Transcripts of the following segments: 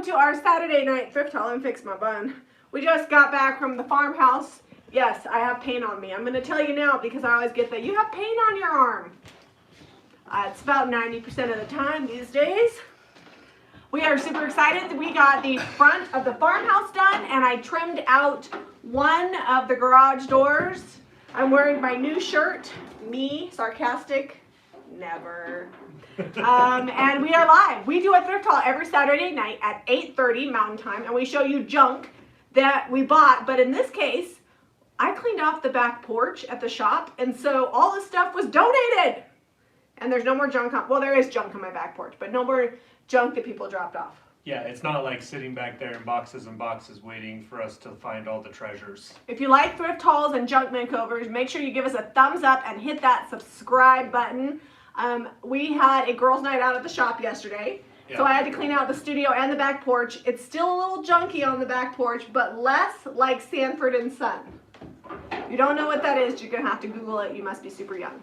welcome to our Saturday night thrift haul. And fix my bun. We just got back from the farmhouse. Yes, I have paint on me. I'm going to tell you now because I always get that you have paint on your arm. It's about 90% of the time these days. We are super excited. We got the front of the farmhouse done and I trimmed out one of the garage doors. I'm wearing my new shirt. Me, sarcastic, never. And we are live. We do a thrift haul every Saturday night at 8:30 Mountain Time, and we show you junk that we bought. But in this case, I cleaned off the back porch at the shop, and so all the stuff was donated. And there's no more junk on, well, there is junk on my back porch, but no more junk that people dropped off. Yeah, it's not like sitting back there in boxes and boxes waiting for us to find all the treasures. If you like thrift hauls and junk makeovers, make sure you give us a thumbs up and hit that subscribe button. We had a girls' night out at the shop yesterday, so I had to clean out the studio and the back porch. It's still a little junky on the back porch, but less like Sanford and Son. If you don't know what that is, you're going to have to Google it. You must be super young.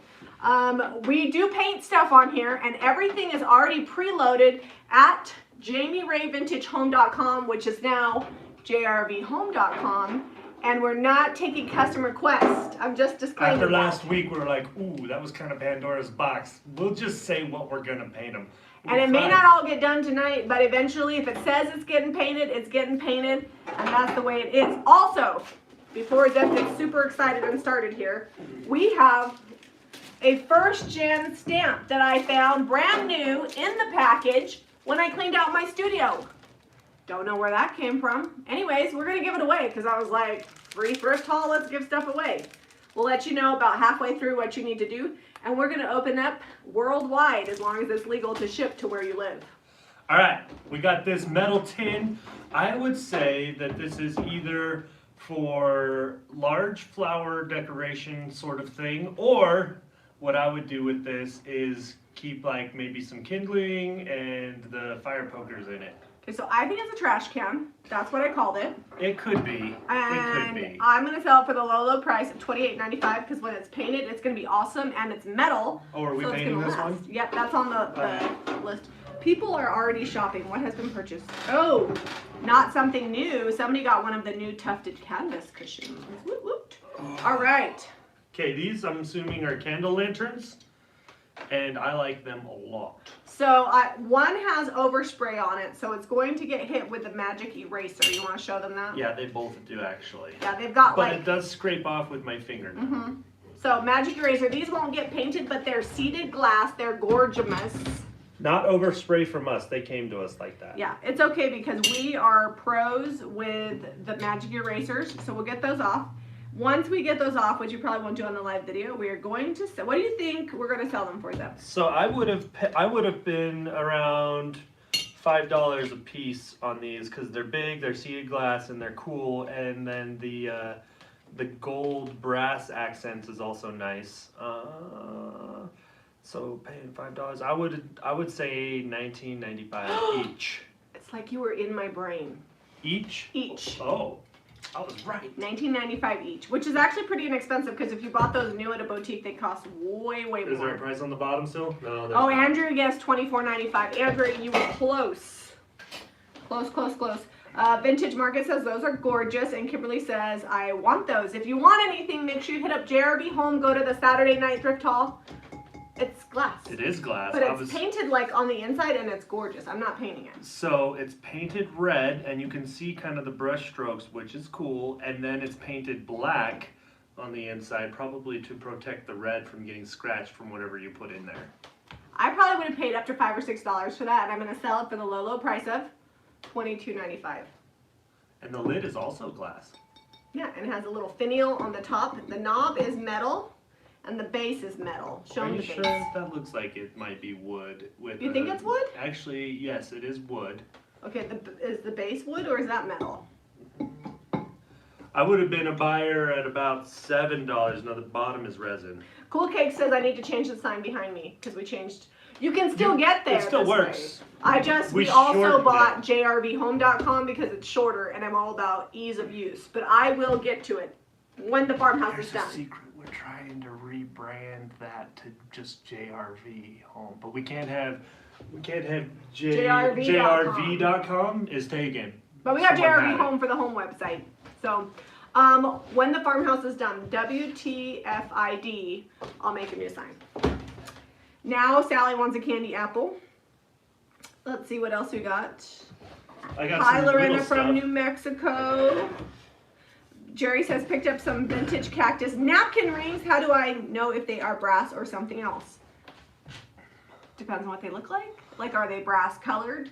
We do paint stuff on here, and everything is already preloaded at JamiRayVintageHome.com, which is now JRVHome.com, and we're not taking custom requests. I'm just disclaiming After that. last week, we were like, ooh, that was kind of Pandora's box. We'll just say what we're going to paint them. And it may not all get done tonight, but eventually, if it says it's getting painted, it's getting painted, and that's the way it is. Also, before Jeff gets super excited and started here, we have a first gen stamp that I found brand new in the package when I cleaned out my studio. Don't know where that came from. Anyways, we're gonna give it away because I was like, free thrift haul, let's give stuff away. We'll let you know about halfway through what you need to do, and we're gonna open up worldwide as long as it's legal to ship to where you live. All right, we got this metal tin. I would say that this is either for large flower decoration sort of thing, or what I would do with this is keep like maybe some kindling and the fire pokers in it. Okay, so I think it's a trash can. That's what I called it. It could be. And it could be. I'm gonna sell it for the low price of $28.95 because when it's painted, it's gonna be awesome and it's metal. Oh, are we so painting this one? Yep, that's on the list. People are already shopping. What has been purchased? Oh, not something new. Somebody got one of the new tufted canvas cushions. Woot woot. All right. Okay, these I'm assuming are candle lanterns, and I like them a lot. So one has overspray on it, so it's going to get hit with the magic eraser. You want to show them that? Yeah, they both do actually. Yeah, they've got but it does scrape off with my finger. So magic eraser. These won't get painted, but they're seeded glass. They're gorgeous. Not overspray from us. They came to us like that. Yeah, it's okay because we are pros with the magic erasers, so we'll get those off. Once we get those off, which you probably won't do on the live video, we are going to sell. What do you think we're going to sell them for, Zeb? So I would have been around $5 a piece on these because they're big, they're seeded glass, and they're cool. And then the gold brass accents is also nice. So paying $5, I would say $19.95 each. It's like you were in my brain. Each? Each. Oh. I was right. $19.95 each, which is actually pretty inexpensive because if you bought those new at a boutique, they cost way more. Is there a price on the bottom still? No, there's not. not. Andrew guessed $24.95. Andrew, you were close. Close. Vintage Market says those are gorgeous, and Kimberly says, I want those. If you want anything, make sure you hit up JRB Home, go to the Saturday night thrift haul. It's glass. It is glass. But it's painted like on the inside and it's gorgeous. I'm not painting it. So it's painted red and you can see kind of the brush strokes, which is cool. And then it's painted black on the inside, probably to protect the red from getting scratched from whatever you put in there. I probably would have paid up to $5 or $6 for that, and I'm going to sell it for the low price of $22.95. And the lid is also glass. Yeah, and it has a little finial on the top. The knob is metal. And the base is metal. Show me the base. Are you sure? That looks like it might be wood. You think it's wood? Actually, yes, it is wood. Okay, is the base wood or is that metal? I would have been a buyer at about $7. Now the bottom is resin. Cool Cake says I need to change the sign behind me because we changed. You can still get there. It still works. We also bought JRVHome.com because it's shorter and I'm all about ease of use. But I will get to it when the farmhouse is done. There's a secret. We're trying to rebrand that to just JRV Home, but we can't have We can't have JRV.com is taken. But we got Someone JRV had it. home for the home website. So, when the farmhouse is done, WTFID, I'll make him you a sign. Now Sally wants a candy apple. Let's see what else we got. I got Tyler some in little from stuff. New Mexico. Jerry says picked up some vintage cactus napkin rings. How do I know if they are brass or something else? Depends on what they look like. Like, are they brass colored?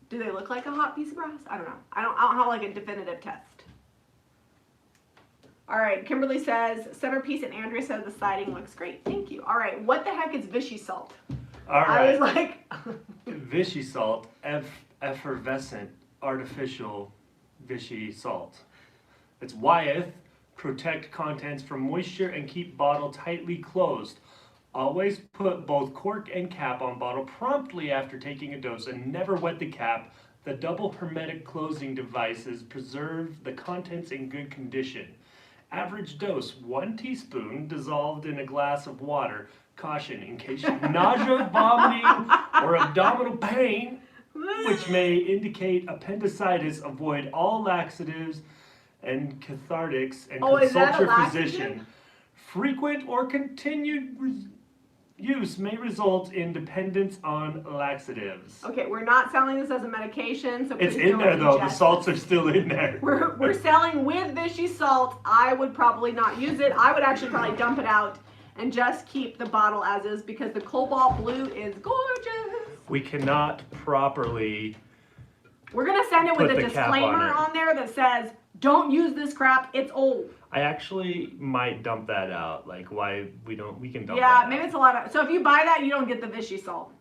Do they look like a hot piece of brass? I don't know. I don't have like a definitive test. All right, Kimberly says centerpiece, and Andrea says the siding looks great. Thank you. All right, what the heck is Vichy salt? All right. I was like, Vichy salt, effervescent, artificial Vichy salt. It's Wyeth, protect contents from moisture and keep bottle tightly closed. Always put both cork and cap on bottle promptly after taking a dose and never wet the cap. The double hermetic closing devices preserve the contents in good condition. Average dose, 1 teaspoon dissolved in a glass of water. Caution, in case you have nausea, vomiting, or abdominal pain, which may indicate appendicitis, avoid all laxatives and cathartics and Oh, is consult that a your laxative? physician. Frequent or continued use may result in dependence on laxatives. okay, we're not selling this as a medication, so It's please in don't there though, the ingest salts it. are still in there. We're selling with Vichy salt. I would probably not use it. I would actually probably dump it out and just keep the bottle as is because the cobalt blue is gorgeous. We cannot properly. We're gonna send it with Put a the cap on disclaimer it. on there that says, don't use this crap, it's old. I actually might dump that out. Like why we can dump Yeah, that maybe out. it's a lot of, so if you buy that, you don't get the Vichy salt.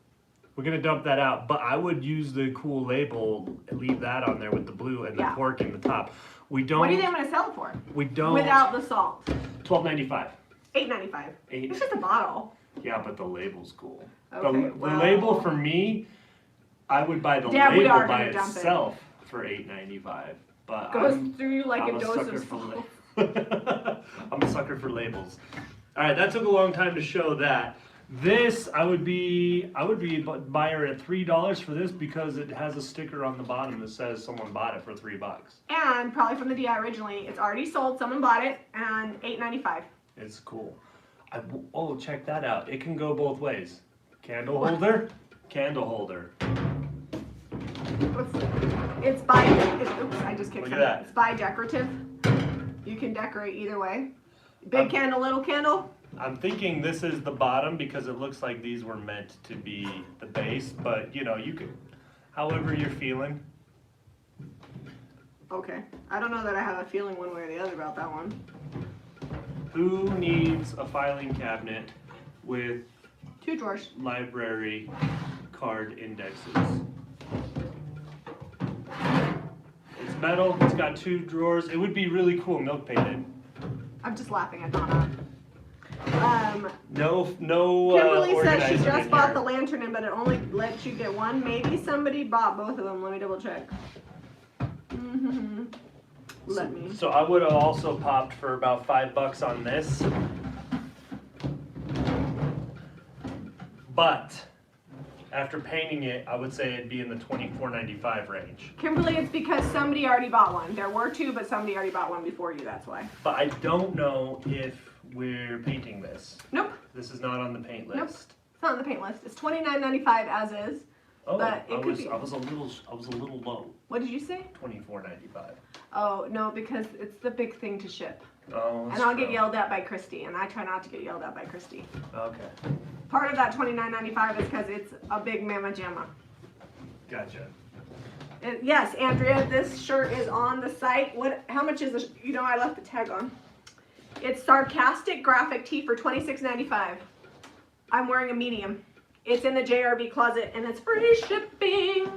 We're gonna dump that out, but I would use the cool label, leave that on there with the blue and the Yeah. cork in the top. We don't. What do you think I'm gonna sell it for? We don't. Without the salt. $12.95. $8.95. Eight. It's just a bottle. Yeah, but the label's cool. Okay, the well- label for me, I would buy the Dad, we label are by gonna dump it. itself for $8.95. But Goes through you like I'm a dose sucker of for salt. I'm a sucker for labels. All right, that took a long time to show that. This I would be buyer at $3 for this because it has a sticker on the bottom that says someone bought it for $3. And probably from the DI originally. It's already sold, someone bought it, and $8.95. It's cool. Oh, check that out. It can go both ways. Candle holder, candle holder. It's by, oops, I just kicked Look at something. that. It's by decorative. You can decorate either way. Big candle, little candle. I'm thinking this is the bottom because it looks like these were meant to be the base, but you know, you can, however you're feeling. Okay. I don't know that I have a feeling one way or the other about that one. Who needs a filing cabinet with 2 drawers. library card indexes? It's metal, it's got 2 drawers. It would be really cool milk painted. I'm just laughing at Donna. No Kimberly says she organizer just in bought here. the lantern in, but it only lets you get one. Maybe somebody bought both of them. Let me double check. Let me. So I would have also popped for about $5 on this. But after painting it, I would say it'd be in the $24.95 range. Kimberly, it's because somebody already bought one. There were 2, but somebody already bought one before you. That's why. But I don't know if we're painting this. Nope. This is not on the paint list. Nope. It's not on the paint list. It's $29.95 as is. Oh, But it I could was be. I was a little low. What did you say? $24.95. Oh, no, because it's the big thing to ship. Oh, And I'll get yelled at by Christy, and I try not to get yelled at by Christy. Okay, Part of that $29.95 is because it's a big mama jamma. gotcha. Yes, Andrea, this shirt is on the site. How much is this? You know, I left the tag on. It's sarcastic graphic tee for $26.95. I'm wearing a medium. It's in the JRB closet, and it's free shipping.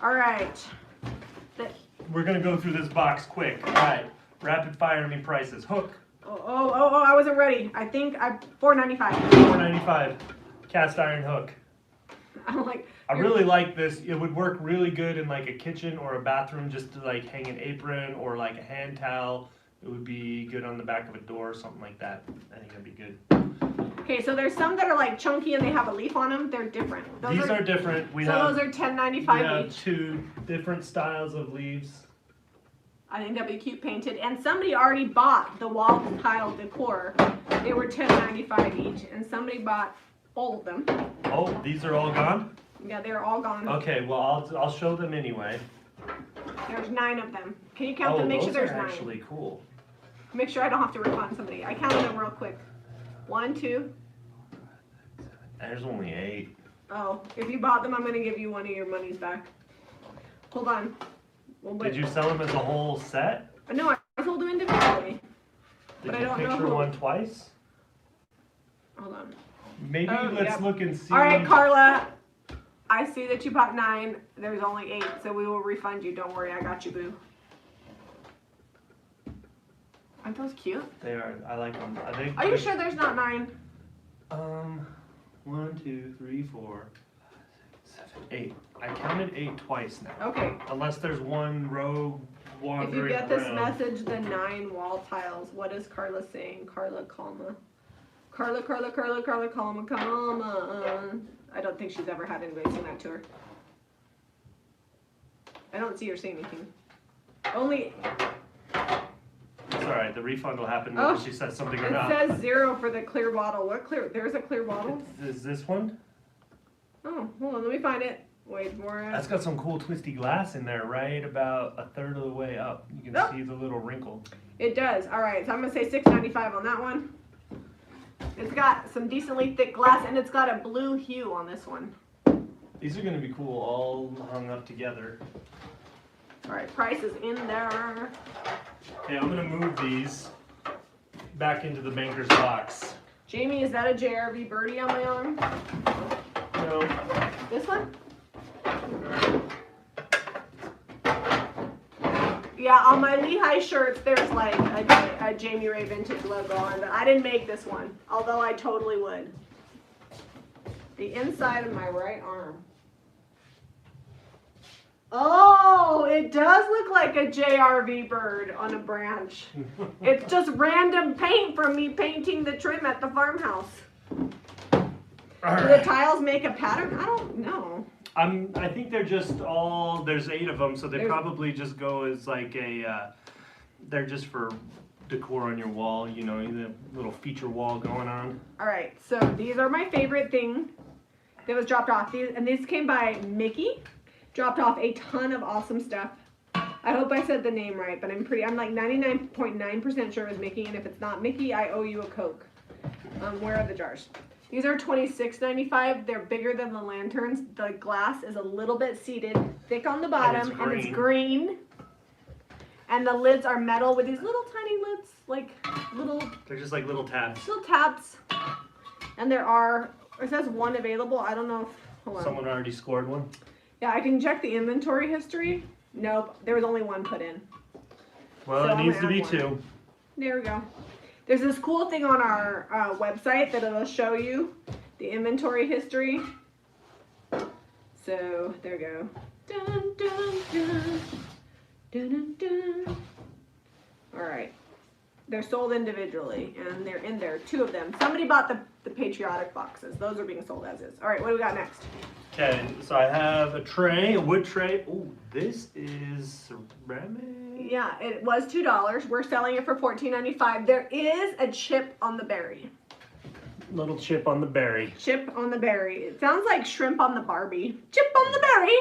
All right. We're gonna go through this box quick. All right, rapid fire me prices. Hook, Oh, I wasn't ready. I think $4.95. $4.95. Cast iron hook. I'm like, I really like this. It would work really good in like a kitchen or a bathroom, just to like hang an apron or like a hand towel. It would be good on the back of a door or something like that. I think that'd be good. Okay, so there's some that are like chunky and they have a leaf on them. They're different. These are different. Those are $10.95 each. 2 different styles of leaves. I think that'd be cute painted. And somebody already bought the wall tile decor. They were $10.95 each, and somebody bought all of them. Oh, these are all gone? Yeah, they're all gone. Okay, well I'll show them anyway. There's 9 of them. Can you count them? Make sure there's 9. Actually cool. Make sure I don't have to refund somebody. I counted them real quick. 1, 2. There's only 8. Oh, if you bought them, I'm gonna give you one of your monies back. Hold on. Did you sell them as a whole set? No, I sold them individually. Did But I you don't know picture who. one twice? Hold on. Maybe let's look and see. All right, Carla. I see that you bought 9. There's only 8, so we will refund you. Don't worry, I got you, boo. Aren't those cute? They are. I like them. Are you sure there's not 9? 1, 2, 3, 4, 5, 6, 7, 8. I counted 8 twice now. Okay. Unless there's one row wandering If you get around. this message, the 9 wall tiles. What is Carla saying? Carla, comma. Carla, comma. I don't think she's ever had anybody sing that to her. I don't see her saying anything. Only. It's alright, the refund will happen Oh, whether she says something or It not. says 0 for the clear bottle. What clear? There's a clear bottle? Is this one? Oh, hold on. Let me find it. Wait for it. That's got some cool twisty glass in there, right about a third of the way up. You can see the little wrinkle. It does. All right, so I'm gonna say $6.95 on that one. It's got some decently thick glass, and it's got a blue hue on this one. These are gonna be cool, all hung up together. All right, price is in there. Okay, I'm gonna move these back into the banker's box. Jamie, is that a JRV birdie on my arm? No. This one? Yeah, on my Lehi shirts, there's like a Jamie Ray Vintage logo on it. I didn't make this one, although I totally would. The inside of my right arm. Oh, it does look like a JRV bird on a branch. It's just random paint from me painting the trim at the farmhouse. Do the tiles make a pattern? I don't know. I think they're just all, there's 8 of them, so they probably just go as like a, they're just for decor on your wall, you know, the little feature wall going on. All right, so these are my favorite thing that was dropped off. These came by Mickey. Dropped off a ton of awesome stuff. I hope I said the name right, but I'm like 99.9% sure it was Mickey, and if it's not Mickey, I owe you a Coke. Where are the jars? These are $26.95. They're bigger than the lanterns. The glass is a little bit seated, thick on the bottom, and it's green. And the lids are metal with these little tiny lids, like little. They're just like little tabs. Little tabs. And there are, it says 1 available. I don't know if, hold on. Someone already scored one? Yeah, I can check the inventory history. Nope, there was only 1 put in. Well, So it needs to be 1. 2. There we go. There's this cool thing on our website that it'll show you the inventory history. So, there we go. Dun, dun, dun. Dun, dun, dun. All right. They're sold individually, and they're in there, 2 of them. Somebody bought the patriotic boxes. Those are being sold as is. All right, what do we got next? Okay, so I have a tray, a wood tray. Oh, this is ceramic. Yeah, it was $2. We're selling it for $14.95. There is a chip on the berry. Little chip on the berry. Chip on the berry. It sounds like shrimp on the Barbie. Chip on the berry.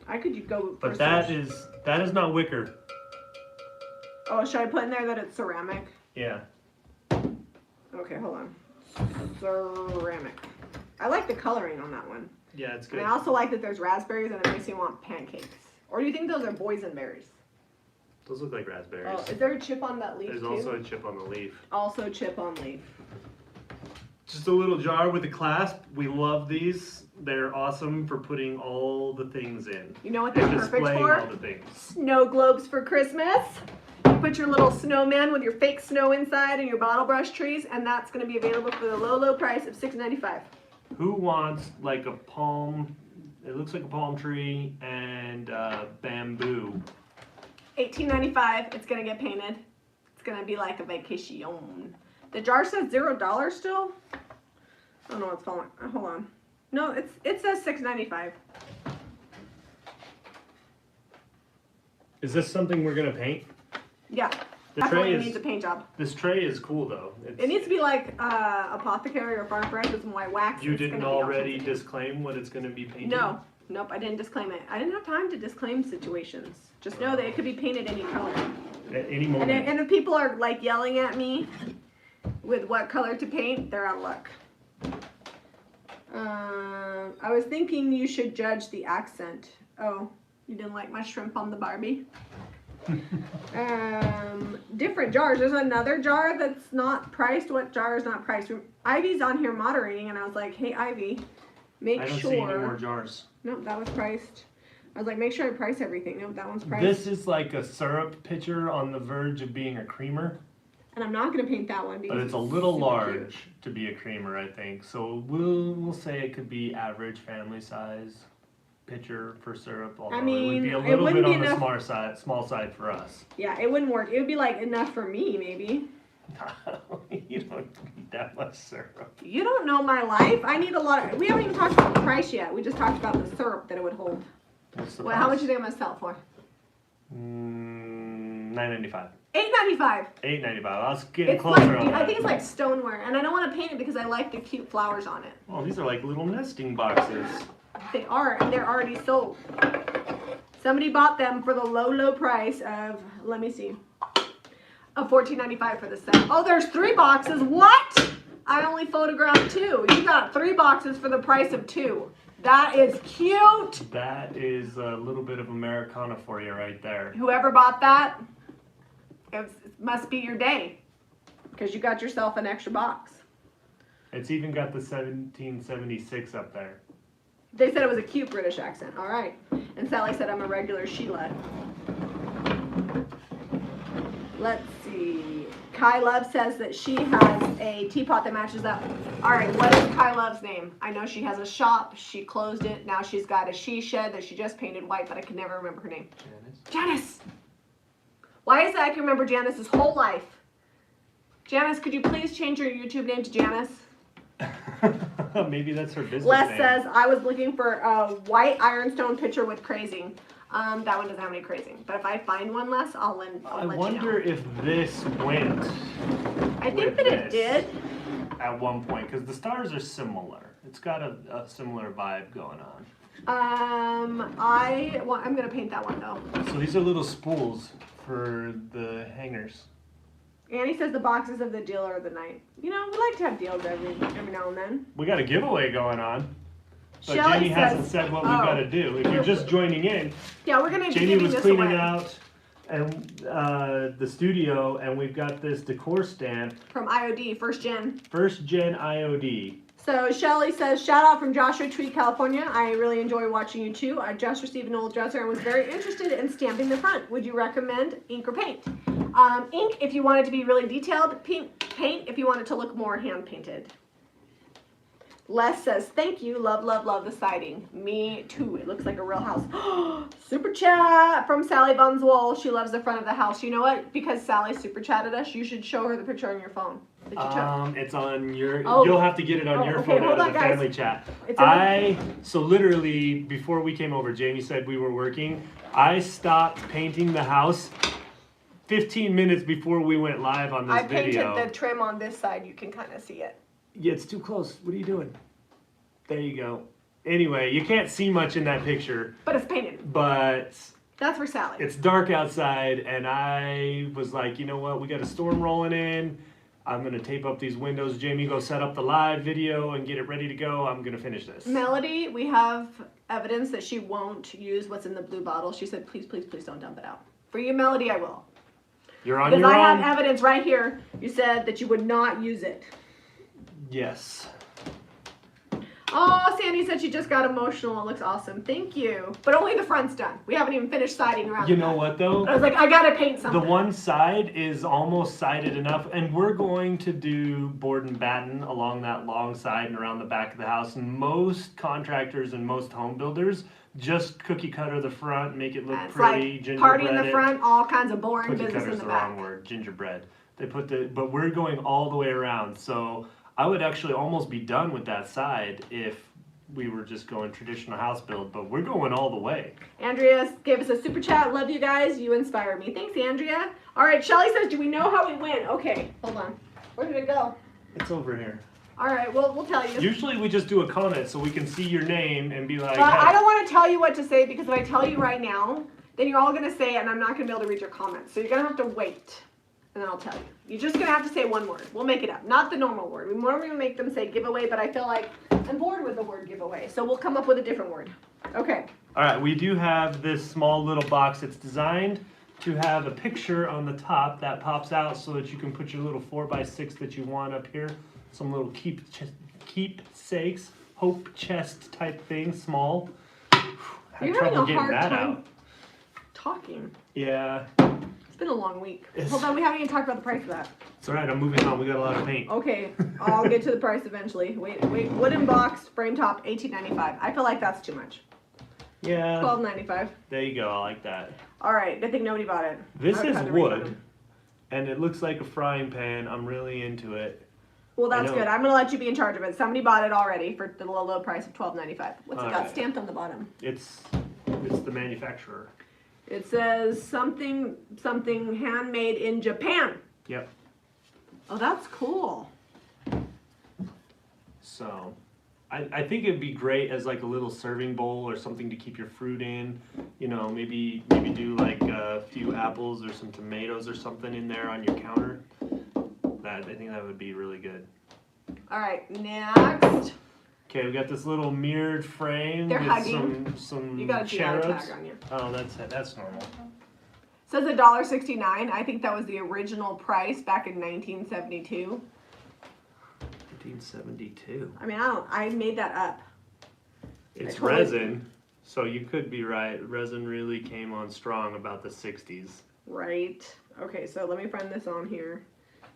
I could go. But that is not wicker. Oh, should I put in there that it's ceramic? Yeah. Okay, hold on. Ceramic. I like the coloring on that one. Yeah, it's good. And I also like that there's raspberries and it makes me want pancakes. Or do you think those are boysenberries? Those look like raspberries. Oh, is there a chip on that leaf There's too? also a chip on the leaf. Also chip on leaf. Just a little jar with a clasp. We love these. They're awesome for putting all the things in. You know what they're And perfect displaying for? all the things. Snow globes for Christmas. You put your little snowman with your fake snow inside and your bottle brush trees, and that's going to be available for the low, low price of $6.95. Who wants like a palm? It looks like a palm tree and bamboo. $18.95. It's going to get painted. It's going to be like a vacation. The jar says $0 still. I don't know what's falling. Hold on. No, it says $6.95. Is this something we're gonna paint? Yeah. The Definitely tray needs a paint job. This tray is cool though. It needs to be like apothecary or farm fresh with some white wax. You It's didn't gonna be already awesome. disclaim what it's gonna be painted? No. Nope, I didn't disclaim it. I didn't have time to disclaim situations. Just know that it could be painted any color. At any moment. And if people are like yelling at me with what color to paint, they're out of luck. I was thinking you should judge the accent. Oh, you didn't like my shrimp on the Barbie? Different jars. There's another jar that's not priced. What jar is not priced? Ivy's on here moderating, and I was like, hey, Ivy, make I don't sure. see any more jars. Nope, that was priced. I was like, make sure I price everything. Nope, that one's priced. This is like a syrup pitcher on the verge of being a creamer. And I'm not gonna paint that one because But it's a little super large cute. to be a creamer, I think. So we'll say it could be average family size pitcher for syrup. Although it would be a it little wouldn't bit be on the enough- small side for us. Yeah, it wouldn't work. It would be like enough for me, maybe. You don't need that much syrup. You don't know my life. I need a lot of. We haven't even talked about the price yet. We just talked about the syrup that it would hold. What's the Well, how much price? do you think I'm gonna sell it for? $9.95. $8.95. $8.95. I was getting It's closer like on that. I think it's like stoneware, and I don't want to paint it because I like the cute flowers on it. Oh, these are like little nesting boxes. They are, and they're already sold. Somebody bought them for the low price of, let me see, of $14.95 for the set. Oh, there's 3 boxes. What? I only photographed 2. You got 3 boxes for the price of 2. That is cute. That is a little bit of Americana for you right there. Whoever bought that, it must be your day because you got yourself an extra box. It's even got the 1776 up there. They said it was a cute British accent. All right. And Sally said I'm a regular Sheila. Let's see. Kai Love says that she has a teapot that matches that. All right, what is Kai Love's name? I know she has a shop. She closed it. Now she's got a she shed that she just painted white, but I can never remember her name. Janice. Why is it I can remember Janice's whole life? Janice, could you please change your YouTube name to Janice? Maybe that's her business Les name. says, I was looking for a white ironstone pitcher with crazing. That one doesn't have any crazing. But if I find one, Les, I'll let I you know. wonder if this went. I think with that it this did. At one point, because the stars are similar. It's got a similar vibe going on. I'm going to paint that one, though. So these are little spools for the hangers. Annie says the boxes of the deal are the night. You know, we like to have deals every now and then. We got a giveaway going on. But Shelley Jamie hasn't says- said what we've got to do. If you're just joining in, Yeah, we're going to be Jamie giving was this cleaning away out and the studio, and we've got this decor stand, from IOD, first gen. first gen IOD. So Shelly says, shout out from Joshua Tree, California. I really enjoy watching you too. I just received an old dresser and was very interested in stamping the front. Would you recommend ink or paint? Ink if you want it to be really detailed. Paint if you want it to look more hand painted. Les says, thank you. Love, love, love the siding. Me too. It looks like a real house. Super chat from Sally Bunswell. She loves the front of the house. You know what? Because Sally super chatted us, you should show her the picture on your phone that you took. It's on your. Oh. You'll have to get it on your Okay, phone hold out on, of the guys. family chat. It's in So literally before we came over, Jamie said we were working. I stopped painting the house 15 minutes before we went live on this I painted video. the trim on this side. You can kind of see it. Yeah, it's too close. What are you doing? There you go. Anyway, you can't see much in that picture, But it's painted. but That's for Sally. it's dark outside, and I was like, you know what? We got a storm rolling in. I'm gonna tape up these windows. Jamie, go set up the live video and get it ready to go. I'm gonna finish this. Melody, we have evidence that she won't use what's in the blue bottle. She said, please, please, please don't dump it out. For you, Melody, I will. You're on Because your I own. have evidence right here. You said that you would not use it. Yes. Oh, Sandy said she just got emotional. It looks awesome. Thank you. But only the front's done. We haven't even finished siding around You the know back. what though? I was like, I gotta paint The something. one side is almost sided enough, and we're going to do board and batten along that long side and around the back of the house. And most contractors and most home builders just cookie cutter the front, make it look It's pretty, like gingerbread. party in the front, all kinds of boring Cookie business cutter's in the the wrong back. word, gingerbread. but we're going all the way around. So I would actually almost be done with that side if we were just going traditional house build, but we're going all the way. Andrea gave us a super chat. Love you guys. You inspire me. Thanks, Andrea. All right, Shelly says, do we know how we win? Okay, hold on. Where did it go? It's over here. All right, well, we'll tell you. Usually we just do a comment so we can see your name and be like, But hey. I don't want to tell you what to say because if I tell you right now, then you're all going to say it and I'm not going to be able to read your comments. So you're going to have to wait and then I'll tell you. You're just going to have to say one word. We'll make it up. Not the normal word. We normally make them say giveaway, but I feel like I'm bored with the word giveaway. So we'll come up with a different word. Okay. All right, we do have this small little box. It's designed to have a picture on the top that pops out so that you can put your little 4x6 that you want up here. Some little keepsakes, hope chest type thing, small. Had You're trouble having a getting hard that time out. talking. Yeah. It's been a long week. Hold on, we haven't even talked about the price of that. It's all right, I'm moving on. We got a lot of paint. Okay, I'll get to the price eventually. Wait. Wooden box, frame top, $18.95. I feel like that's too much. Yeah. $12.95. There you go. I like that. All right, I think nobody bought it. This I've is had to read wood, them. and it looks like a frying pan. I'm really into it. Well, that's know. good. I'm gonna let you be in charge of it. Somebody bought it already for the low price of $12.95. What's it All got right. stamped on the bottom? It's the manufacturer. It says something handmade in Japan. Yep. Oh, that's cool. So, I think it'd be great as like a little serving bowl or something to keep your fruit in. You know, maybe do like a few apples or some tomatoes or something in there on your counter. I think that would be really good. All right, next. Okay, we got this little mirrored frame They're with hugging. some You got a GI cherubs. tag on you. Oh, that's normal. Says $1.69. I think that was the original price back in 1972. 1972. I mean, I made that up. It's totally- resin, so you could be right. Resin really came on strong about the 60s. Right. Okay, so let me find this on here.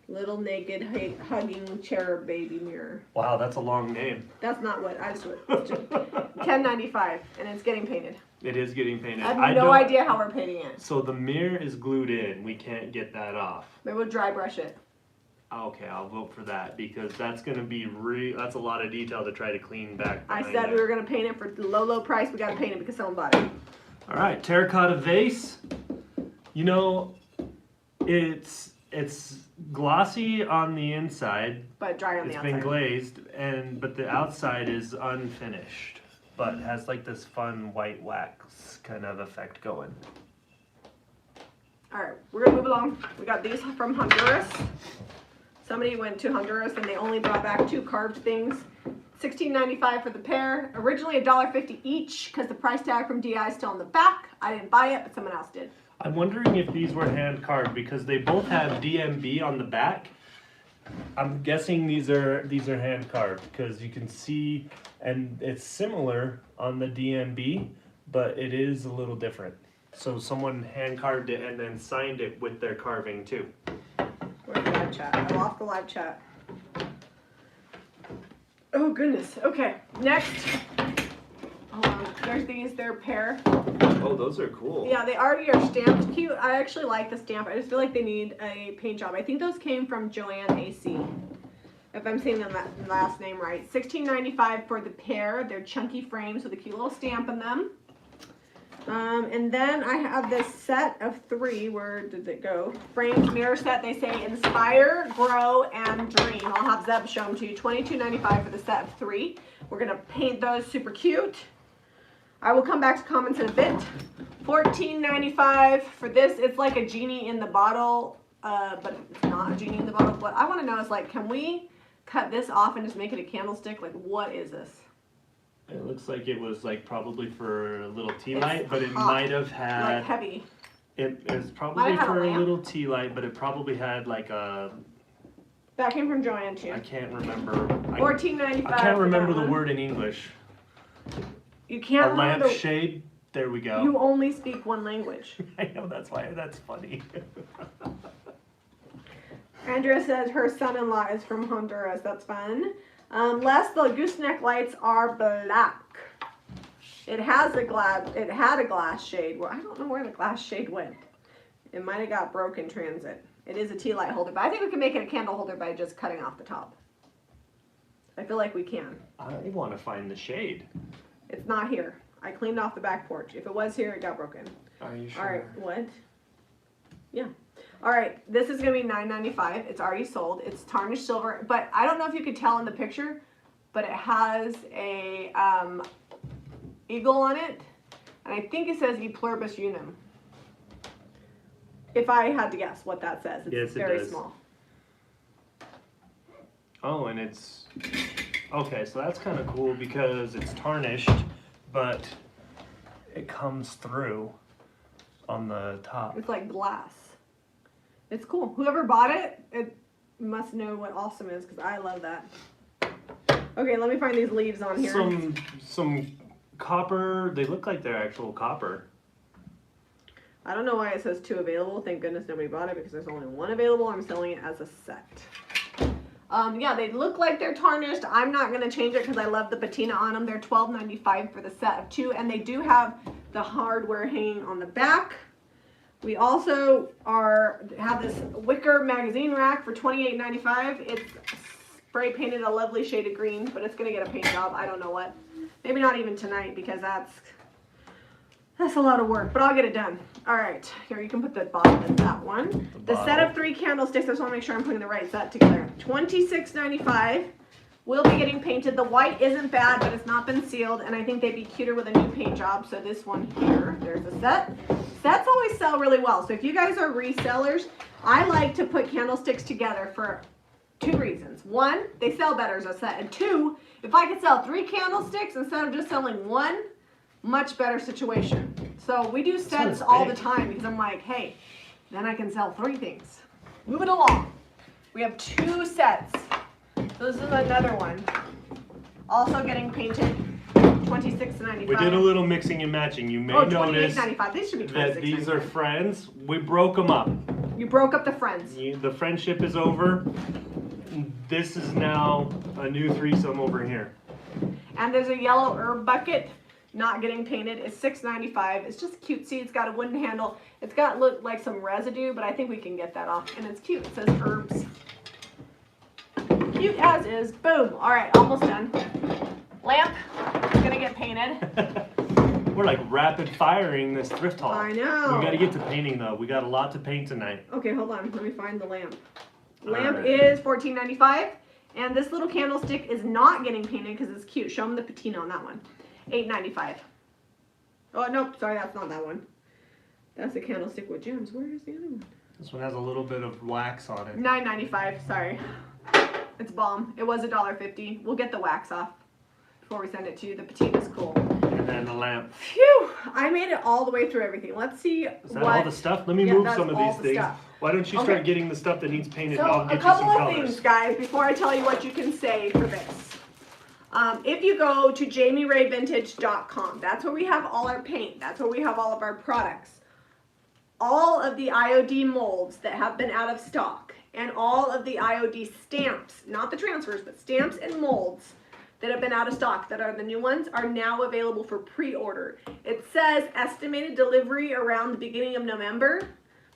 Little naked hugging cherub baby mirror. Wow, that's a long name. That's not what I just $10.95, and it's getting painted. It is getting painted. I have no don't- idea how we're painting it. So the mirror is glued in. We can't get that off. Maybe we'll dry brush it. Okay, I'll vote for that because that's gonna be that's a lot of detail to try to clean back. I behind said there. we were gonna paint it for the low price. We gotta paint it because someone bought it. All right, terracotta vase. You know, it's glossy on the inside. But dry on the It's outside. been glazed, but the outside is unfinished, but has like this fun white wax kind of effect going. All right, we're gonna move along. We got these from Honduras. Somebody went to Honduras and they only brought back 2 carved things. $16.95 for the pair. Originally $1.50 each because the price tag from DI is still on the back. I didn't buy it, but someone else did. I'm wondering if these were hand carved because they both have DMB on the back. I'm guessing these are hand carved because you can see, and it's similar on the DMB, but it is a little different. So someone hand carved it and then signed it with their carving too. Where's the live chat? I lost the live chat. Oh goodness. Okay, next. Hold on. There's these. They're a pair. Oh, those are cool. Yeah, they already are stamped cute. I actually like the stamp. I just feel like they need a paint job. I think those came from Joanne AC. If I'm saying the last name right. $16.95 for the pair. They're chunky frames with a cute little stamp in them. And then I have this set of 3. Where did it go? Framed mirror set. They say inspire, grow, and dream. I'll have Zeb show them to you. $22.95 for the set of 3. We're going to paint those super cute. I will come back to comments in a bit. $14.95 for this. It's like a genie in the bottle, but it's not a genie in the bottle. What I want to know is, like, can we cut this off and just make it a candlestick? Like, what is this? It looks like it was like probably for a little tea It's light, but it hot. might have had. Like heavy. It is Might probably have had a for a lamp. little tea light, but it probably had like a. That came from Joanne too. I can't remember. $14.95. I can't remember for the that one. word in English. You can't A remember the. lampshade. There we go. You only speak one language. I know that's why that's funny. Andrea says her son-in-law is from Honduras. That's fun. Les, the gooseneck lights are black. It has a glass. It had a glass shade. Well, I don't know where the glass shade went. It might have got broke in transit. It is a tea light holder, but I think we can make it a candle holder by just cutting off the top. I feel like we can. I want to find the shade. It's not here. I cleaned off the back porch. If it was here, it got broken. Are you sure? All right, what? Yeah. All right, this is gonna be $9.95. It's already sold. It's tarnished silver, but I don't know if you could tell in the picture, but it has a eagle on it, and I think it says E pluribus unum. If I had to guess what that says, it's Yes, it very does. small. Oh, and it's okay. So that's kind of cool because it's tarnished, but it comes through on the top. It's like glass. It's cool. Whoever bought it, it must know what awesome is because I love that. Okay, let me find these leaves on here. Some copper. They look like they're actual copper. I don't know why it says 2 available. Thank goodness nobody bought it because there's only 1 available. I'm selling it as a set. Yeah, they look like they're tarnished. I'm not going to change it because I love the patina on them. They're $12.95 for the set of 2, and they do have the hardware hanging on the back. We also have this Wicker magazine rack for $28.95. It's spray painted a lovely shade of green, but it's going to get a paint job. I don't know what. Maybe not even tonight because that's a lot of work, but I'll get it done. All right, here you can put the bottom of that one. The set of 3 candlesticks, I just want to make sure I'm putting the right set together. $26.95 will be getting painted. The white isn't bad, but it's not been sealed, and I think they'd be cuter with a new paint job. So this one here, there's a set. Sets always sell really well. So if you guys are resellers, I like to put candlesticks together for 2 reasons. 1, they sell better as a set, and 2, if I could sell 3 candlesticks instead of just selling 1, much better situation. So we do sets all the time because I'm like, hey, then I can sell 3 things. Moving along. We have 2 sets. So this is another one. Also getting painted. $26.95. We did a little mixing and matching. You may notice These should be that these are friends. We broke them up. You broke up the friends. The friendship is over. This is now a new threesome over here. And there's a yellow herb bucket. Not getting painted. It's $6.95. It's just cutesy. It's got a wooden handle. It's got look like some residue, but I think we can get that off. And it's cute. It says herbs. Cute as is. Boom. All right, almost done. Lamp. It's gonna get painted. We're like rapid firing this thrift haul. I know. We got to get to painting though. We got a lot to paint tonight. Okay, hold on. Let me find the lamp. Lamp Right. is $14.95, and this little candlestick is not getting painted because it's cute. Show them the patina on that one. $8.95. Oh, nope, sorry, that's not that one. That's a candlestick with gems. Where is the other one? This one has a little bit of wax on it. $9.95, sorry. It's bomb. It was $1.50. We'll get the wax off before we send it to you. The patina's cool. And then the lamp. Phew! I made it all the way through everything. Let's see Is that all the stuff? Let me move that's some of all these the things. stuff. Why don't you start getting the stuff that needs painted and So I'll a get you couple some of colors. things, guys, before I tell you what you can say for this. If you go to JamiRayVintage.com, that's where we have all our paint. That's where we have all of our products. All of the IOD molds that have been out of stock and all of the IOD stamps, not the transfers, but stamps and molds that have been out of stock that are the new ones are now available for pre-order. It says estimated delivery around the beginning of November,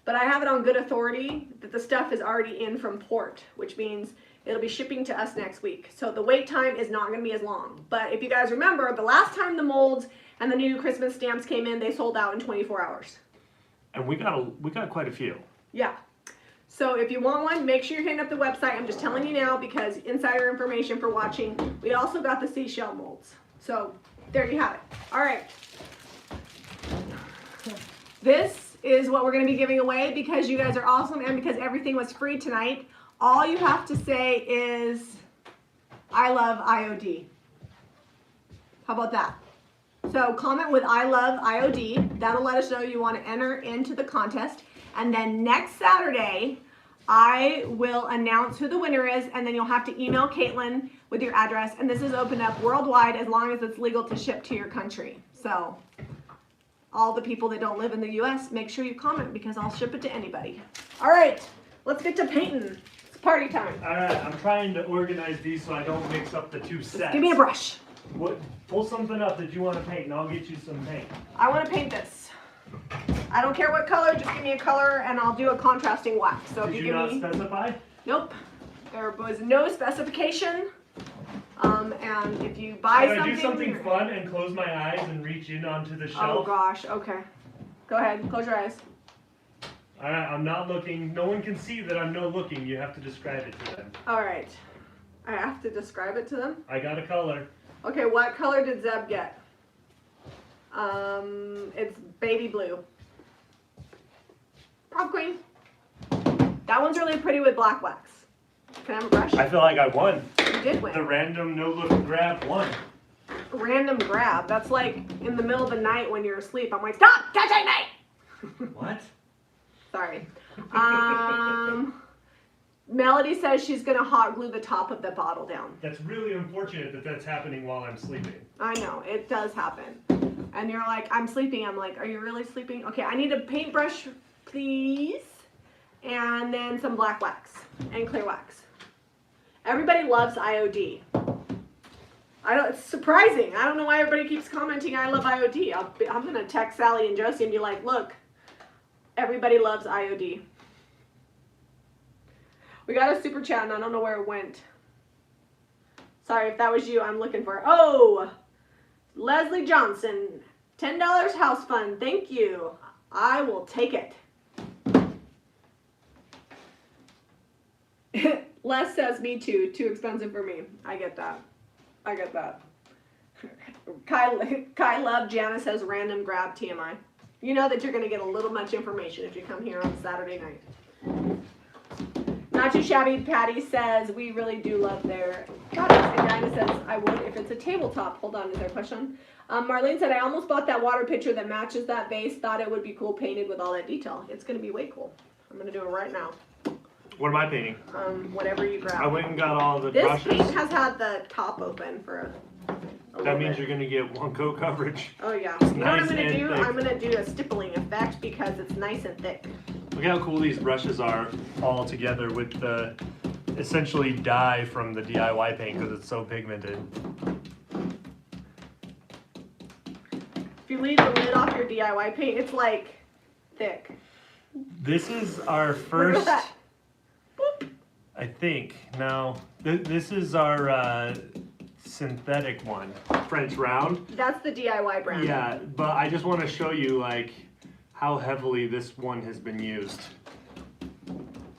but I have it on good authority that the stuff is already in from port, which means it'll be shipping to us next week. So the wait time is not going to be as long. But if you guys remember, the last time the molds and the new Christmas stamps came in, they sold out in 24 hours. And we got quite a few. Yeah. So if you want one, make sure you're hitting up the website. I'm just telling you now because insider information for watching. We also got the seashell molds. So there you have it. All right. This is what we're going to be giving away because you guys are awesome and because everything was free tonight. All you have to say is, I love IOD. How about that? So comment with I love IOD. That'll let us know you want to enter into the contest. And then next Saturday, I will announce who the winner is, and then you'll have to email Caitlin with your address. And this is open up worldwide as long as it's legal to ship to your country. So all the people that don't live in the U.S., make sure you comment because I'll ship it to anybody. All right, let's get to painting. It's party time. All right, I'm trying to organize these so I don't mix up the 2 sets. Give me a brush. Pull something up that you want to paint, and I'll get you some paint. I want to paint this. I don't care what color, just give me a color and I'll do a contrasting wax. So Did if you give not me, specify? nope, there was no specification. And if you buy Can something, I do something fun and close my eyes and reach in onto the oh shelf? gosh, okay. Go ahead, close your eyes. Alright, I'm not looking. No one can see that I'm no looking. You have to describe it to them. All right, I have to describe it to them. I got a color. Okay, what color did Zeb get? It's baby blue. Prop queen. That one's really pretty with black wax. Can I have a brush? I feel like I won. You did win. The random no look grab won. Random grab. That's like in the middle of the night when you're asleep. I'm like, stop touching me! What? Sorry. Melody says she's gonna hot glue the top of the bottle down. That's really unfortunate that that's happening while I'm sleeping. I know, it does happen. And you're like, I'm sleeping. I'm like, are you really sleeping? Okay, I need a paintbrush, please. And then some black wax and clear wax. Everybody loves IOD. It's surprising. I don't know why everybody keeps commenting I love IOD. I'm gonna text Sally and Josie and be like, look, everybody loves IOD. We got a super chat and I don't know where it went. Sorry if that was you. I'm looking for it. Oh, Leslie Johnson, $10 house fund. Thank you. I will take it. Les says me too. Too expensive for me. I get that. I get that. Kai Love Janice says random grab TMI. You know that you're going to get a little much information if you come here on Saturday night. Not Too Shabby Patty says we really do love their products. And Dinah says I would if it's a tabletop. Hold on, is there a question? Marlene said I almost bought that water pitcher that matches that vase. Thought it would be cool painted with all that detail. It's going to be way cool. I'm going to do it right now. What am I painting? Whatever you grab. I went and got all the This brushes. paint has had the top open for a That means bit. you're going to get one coat coverage. Oh yeah. You know what I'm nice going to and do? thick. I'm going to do a stippling effect because it's nice and thick. Look how cool these brushes are all together with the essentially dye from the DIY paint because it's so pigmented. If you leave the lid off your DIY paint, it's like thick. This is our Look first, at that. Boop. I think. No, this is our synthetic one, French round. That's the DIY brand. Yeah, but I just want to show you like how heavily this one has been used.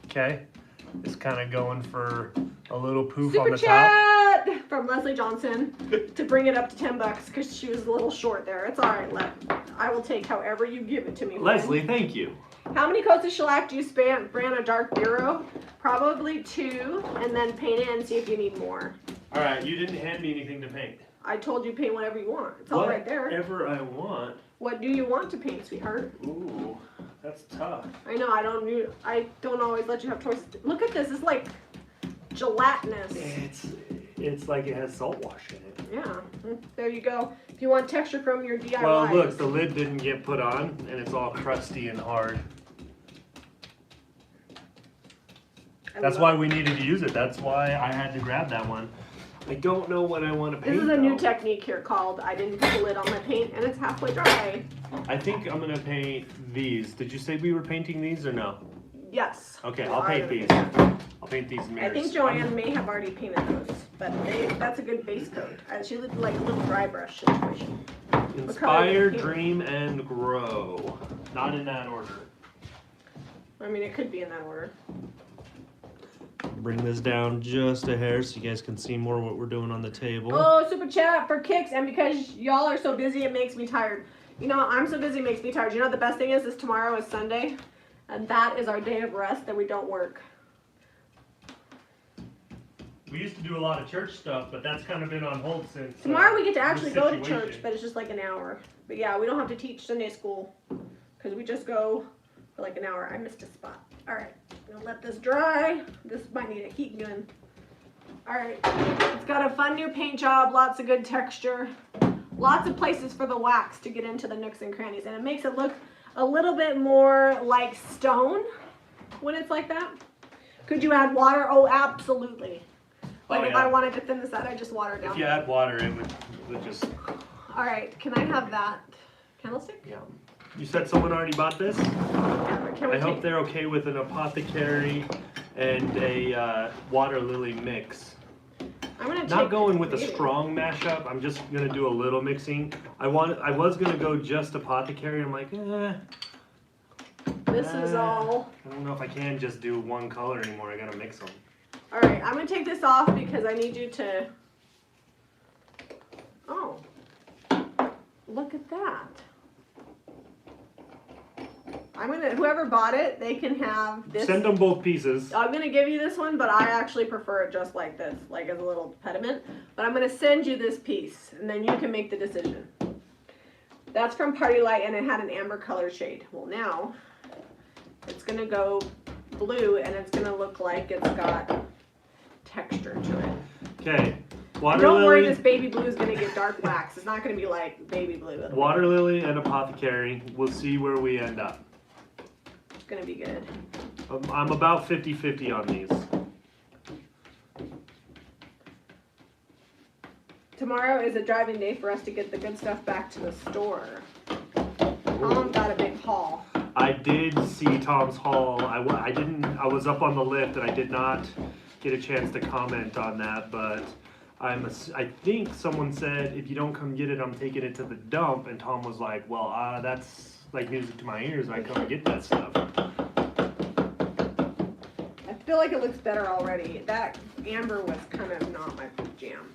Okay, it's kind of going for a little poof on Super the top. chat from Leslie Johnson to bring it up to $10 because she was a little short there. It's all right, I will take however you give it to me. Leslie, thank you. How many coats of shellac do you spray on a dark bureau? Probably 2, and then paint it and see if you need more. All right, you didn't hand me anything to paint. I told you paint whatever you want. It's all right there. Whatever I want. What do you want to paint, sweetheart? Ooh, that's tough. I know, I don't always let you have choices. Look at this, it's like gelatinous. It's like it has salt wash in it. Yeah, there you go. If you want texture from your DIY. Well, look, the lid didn't get put on, and it's all crusty and hard. That's why we needed to use it. That's why I had to grab that one. I don't know what I want to paint. This is a new though. technique here called I didn't put the lid on my paint and it's halfway dry. I think I'm gonna paint these. Did you say we were painting these or no? Yes. Okay, we I'll are paint gonna these. paint I'll paint these them. mirrors. I think Joanne may have already painted those, but that's a good base coat. She did like a little dry brush situation. Inspire, dream, and grow. Not in that order. I mean, it could be in that order. Bring this down just a hair so you guys can see more what we're doing on the table. Oh, super chat for kicks, and because y'all are so busy, it makes me tired. You know, I'm so busy, it makes me tired. You know, the best thing is tomorrow is Sunday, and that is our day of rest that we don't work. We used to do a lot of church stuff, but that's kind of been on hold since. Tomorrow we get to actually the go to situation. church, but it's just like an hour. But yeah, we don't have to teach Sunday school because we just go for like an hour. I missed a spot. All right, I'm gonna let this dry. This might need a heat gun. All right, it's got a fun new paint job, lots of good texture, lots of places for the wax to get into the nooks and crannies, and it makes it look a little bit more like stone when it's like that. Could you add water? Oh, absolutely. Like if I wanted to thin this out, I just water it down. If you add water, it would just. All right, can I have that candlestick? Yeah. You said someone already bought this? Can we I hope they're okay with an apothecary and a water lily mix. I'm gonna Not going with a maybe. strong mashup. I'm just gonna do a little mixing. I was gonna go just apothecary. I'm like, This is all. I don't know if I can just do one color anymore. I gotta mix them. All right, I'm gonna take this off because I need you to. Oh, look at that. Whoever bought it, they can have this. Send them both pieces. I'm gonna give you this one, but I actually prefer it just like this, like as a little pediment. But I'm gonna send you this piece, and then you can make the decision. That's from Party Light, and it had an amber color shade. Well, now it's gonna go blue, and it's gonna look like it's got texture to it. Okay. And don't worry, this baby blue is gonna get dark wax. It's not gonna be like baby blue. Water lily and apothecary. We'll see where we end up. It's gonna be good. I'm about 50-50 on these. Tomorrow is a driving day for us to get the good stuff back to the store. Tom got a big haul. I did see Tom's haul. I was up on the lift and I did not get a chance to comment on that, but I think someone said if you don't come get it, I'm taking it to the dump. And Tom was like, "Well, that's like music to my ears. I come and get that stuff." I feel like it looks better already. That amber was kind of not my jam.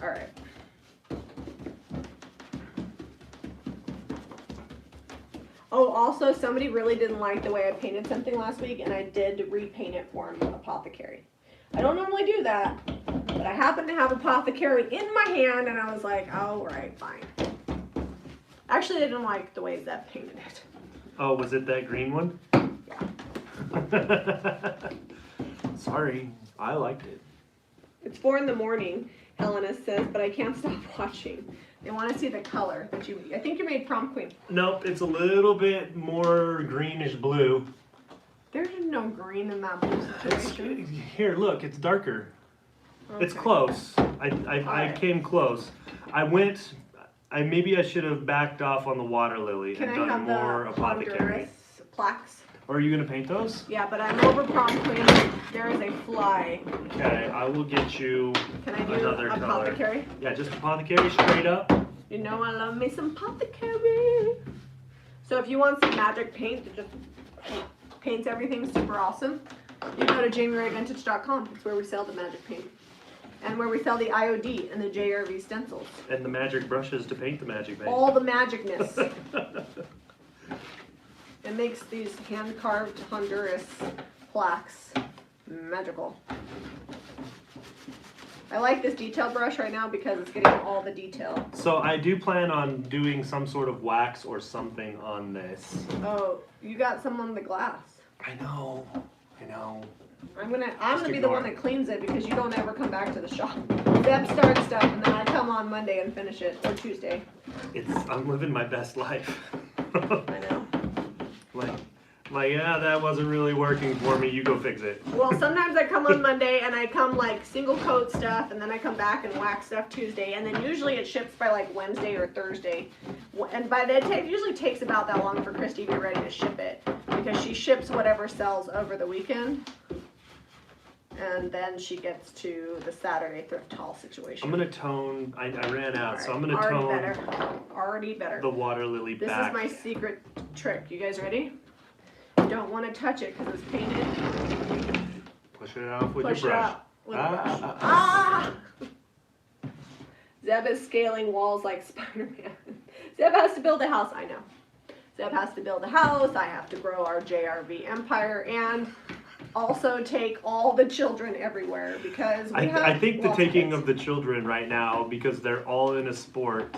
All right. Oh, also, somebody really didn't like the way I painted something last week, and I did repaint it for him, apothecary. I don't normally do that, but I happened to have apothecary in my hand, and I was like, all right, fine. Actually, I didn't like the way Zeb painted it. Oh, was it that green one? Yeah. Sorry, I liked it. It's 4 in the morning, Helena says, but I can't stop watching. They want to see the color that you. I think you made prom queen. Nope, it's a little bit more greenish blue. There's no green in that blue situation. Here, look, it's darker. Okay. It's close. I came close. Maybe I should have backed off on the water lily Can and I done have more the apothecary. Honduras plaques? Or are you gonna paint those? Yeah, but I'm over prom queen. There is a fly. Okay, I will get you Can I do another apothecary? color. Yeah, just apothecary straight up. You know I love me some apothecary. So if you want some magic paint that just paints everything super awesome, you go to JamiRayVintage.com. It's where we sell the magic paint. And where we sell the IOD and the JRV stencils. And the magic brushes to paint the magic paint. All the magicness. It makes these hand-carved Honduras plaques magical. I like this detail brush right now because it's getting all the detail. So I do plan on doing some sort of wax or something on this. Oh, you got some on the glass. I know. I'm gonna be the one that cleans it because you don't ever come back to the shop. Deb starts stuff and then I come on Monday and finish it, or Tuesday. I'm living my best life. I know. Like, yeah, that wasn't really working for me. You go fix it. Well, sometimes I come on Monday and I come like single coat stuff, and then I come back and wax stuff Tuesday, and then usually it ships by like Wednesday or Thursday. And by then it usually takes about that long for Christy to be ready to ship it because she ships whatever sells over the weekend. And then she gets to the Saturday thrift haul situation. I'm gonna tone. I ran out, so I'm gonna Already better. the water lily This back. is my secret trick. You guys ready? You don't want to touch it because it's painted. Push it off with Push your it brush. out with a brush. Zeb is scaling walls like Spider-Man. Zeb has to build a house. I know. Zeb has to build a house. I have to grow our JRV empire and also take all the children everywhere because I think the lots taking kids. of the children right now because they're all in a sport.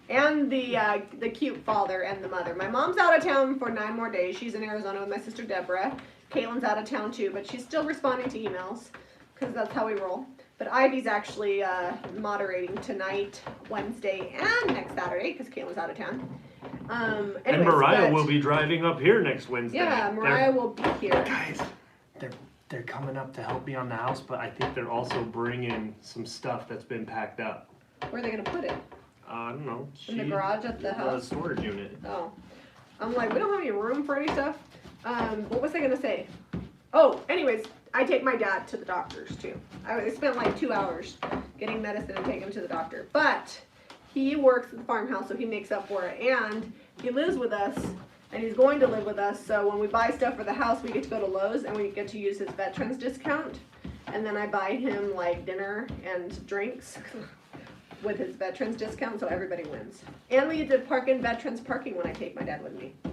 And the cute father and the mother. My mom's out of town for 9 more days. She's in Arizona with my sister Deborah. Caitlin's out of town too, but she's still responding to emails because that's how we roll. But Ivy's actually moderating tonight, Wednesday, and next Saturday because Caitlin's out of town. And Mariah will be driving up here next Wednesday. Yeah, Mariah will be here. Guys, they're coming up to help me on the house, but I think they're also bringing some stuff that's been packed up. Where are they gonna put it? I don't know. In the garage at the house? Storage unit. Oh. I'm like, we don't have any room for any stuff. What was I gonna say? Oh, anyways, I take my dad to the doctors too. I spent like 2 hours getting medicine and taking him to the doctor. But he works at the farmhouse, so he makes up for it. And he lives with us, and he's going to live with us. So when we buy stuff for the house, we get to go to Lowe's, and we get to use his veterans discount. And then I buy him like dinner and drinks with his veterans discount, so everybody wins. And we get to park in veterans parking when I take my dad with me. I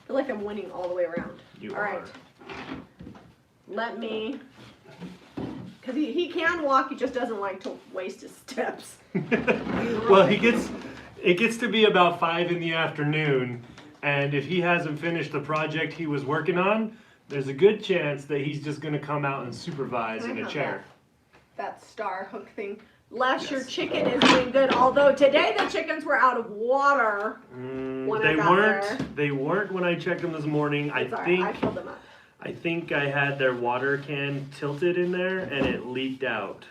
feel like I'm winning all the way around. You all are. right. Let me, because he can walk, he just doesn't like to waste his steps. Well, it gets to be about 5 in the afternoon, and if he hasn't finished the project he was working on, there's a good chance that he's just going to come out and supervise in a chair. That star hook thing. Bless your chicken is doing good. Although today the chickens were out of water when I got there. They weren't when I checked them this morning. I filled them up. I think I had their water can tilted in there and it leaked out.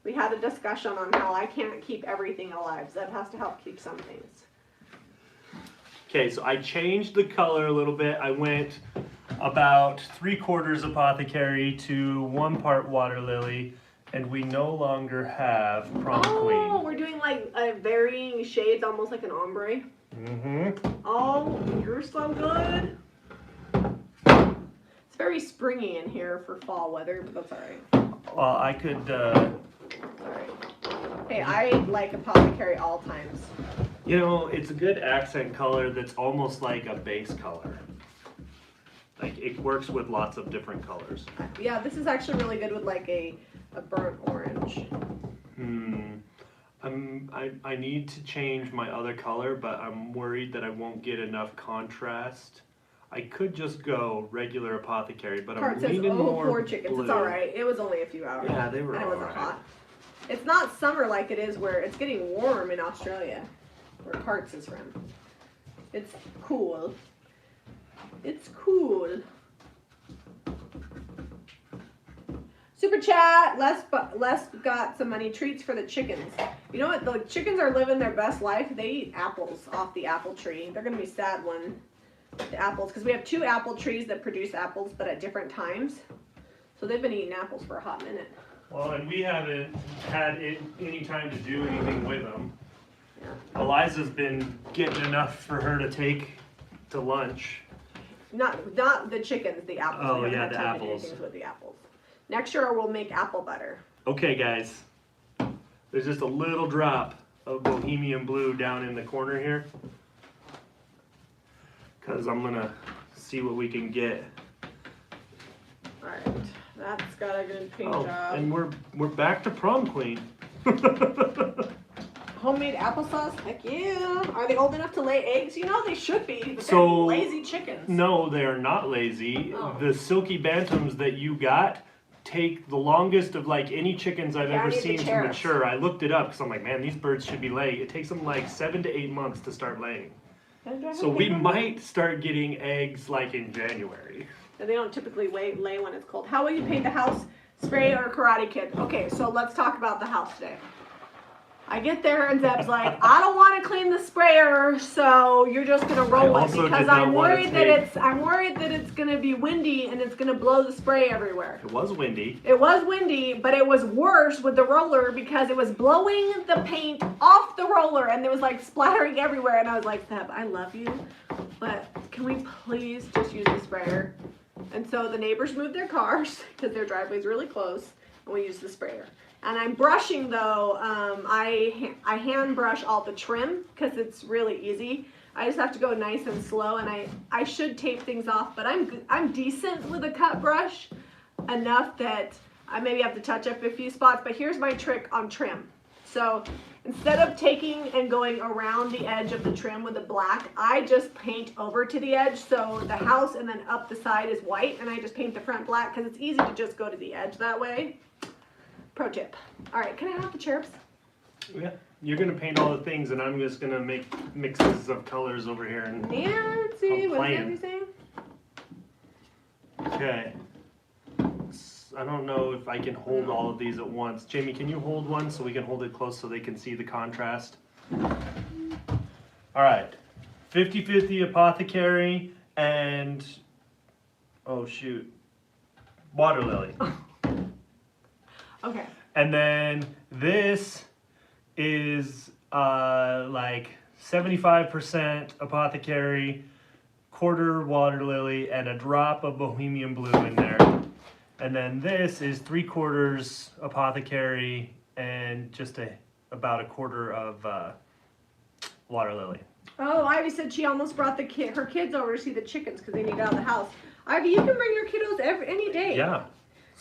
We had a discussion on how I can't keep everything alive. Zeb has to help keep some things. Okay, so I changed the color a little bit. I went about 3/4 apothecary to 1 part water lily, and we no longer have prom queen. Oh, we're doing like varying shades, almost like an ombre. Mm-hmm. Oh, you're so good. It's very springy in here for fall weather, but that's all right. Well, I could. Sorry. Hey, I like apothecary all times. You know, it's a good accent color that's almost like a base color. Like, it works with lots of different colors. Yeah, this is actually really good with like a burnt orange. I need to change my other color, but I'm worried that I won't get enough contrast. I could just go regular apothecary, but I'm leaning more poor chickens. blue. It's all right. It was only a few hours. Yeah, they were and it all wasn't right. hot. It's not summer like it is where it's getting warm in Australia, where Carts is from. It's cool. It's cool. Super chat. Les got some money treats for the chickens. You know what? The chickens are living their best life. They eat apples off the apple tree. They're gonna be sad when the apples, because we have 2 apple trees that produce apples, but at different times. So they've been eating apples for a hot minute. Well, and we haven't had any time to do anything with them. Yeah. Eliza's been getting enough for her to take to lunch. Not the chickens, the apples. Oh, we yeah, haven't the had time to do apples. things with the apples. Next year we'll make apple butter. Okay, guys. There's just a little drop of bohemian blue down in the corner here. Because I'm going to see what we can get. Alright, that's got a good paint job. And we're back to prom queen. Homemade applesauce? Heck yeah. Are they old enough to lay eggs? You know they should be, but So, they're lazy chickens. No, they are not lazy. Oh. The silky bantams that you got take the longest of like any chickens I've Yeah, I ever need the seen to Terras. mature. I looked it up because I'm like, man, these birds should be laying. It takes them like 7 to 8 months to start laying. So we might start getting eggs like in January. And they don't typically lay when it's cold. How will you paint the house? Spray or Karate Kid? Okay, so let's talk about the house today. I get there and Zeb's like, I don't want to clean the sprayer, so you're just gonna roll it because I'm worried that it's gonna be windy and it's gonna blow the spray everywhere. It was windy. It was windy, but it was worse with the roller because it was blowing the paint off the roller and it was like splattering everywhere. And I was like, Zeb, I love you, but can we please just use the sprayer? And so the neighbors moved their cars because their driveway's really close, and we used the sprayer. And I'm brushing though, I hand brush all the trim because it's really easy. I just have to go nice and slow, and I should tape things off, but I'm decent with a cut brush enough that I maybe have to touch up a few spots. But here's my trick on trim. So instead of taking and going around the edge of the trim with the black, I just paint over to the edge. So the house and then up the side is white, and I just paint the front black because it's easy to just go to the edge that way. Pro tip. All right, can I have the cherubs? Yeah, you're gonna paint all the things, and I'm just gonna make mixes of colors over here. And Nancy, what is Nancy saying? Okay. I don't know if I can hold all of these at once. Jamie, can you hold one so we can hold it close so they can see the contrast? All right, 50-50 apothecary and, oh shoot, water lily. Okay. And then this is like 75% apothecary, quarter water lily, and a drop of bohemian blue in there. And then this is 3/4 apothecary and just about a quarter of water lily. Oh, Ivy said she almost brought her kids over to see the chickens because they need out of the house. Ivy, you can bring your kiddos any day. Yeah,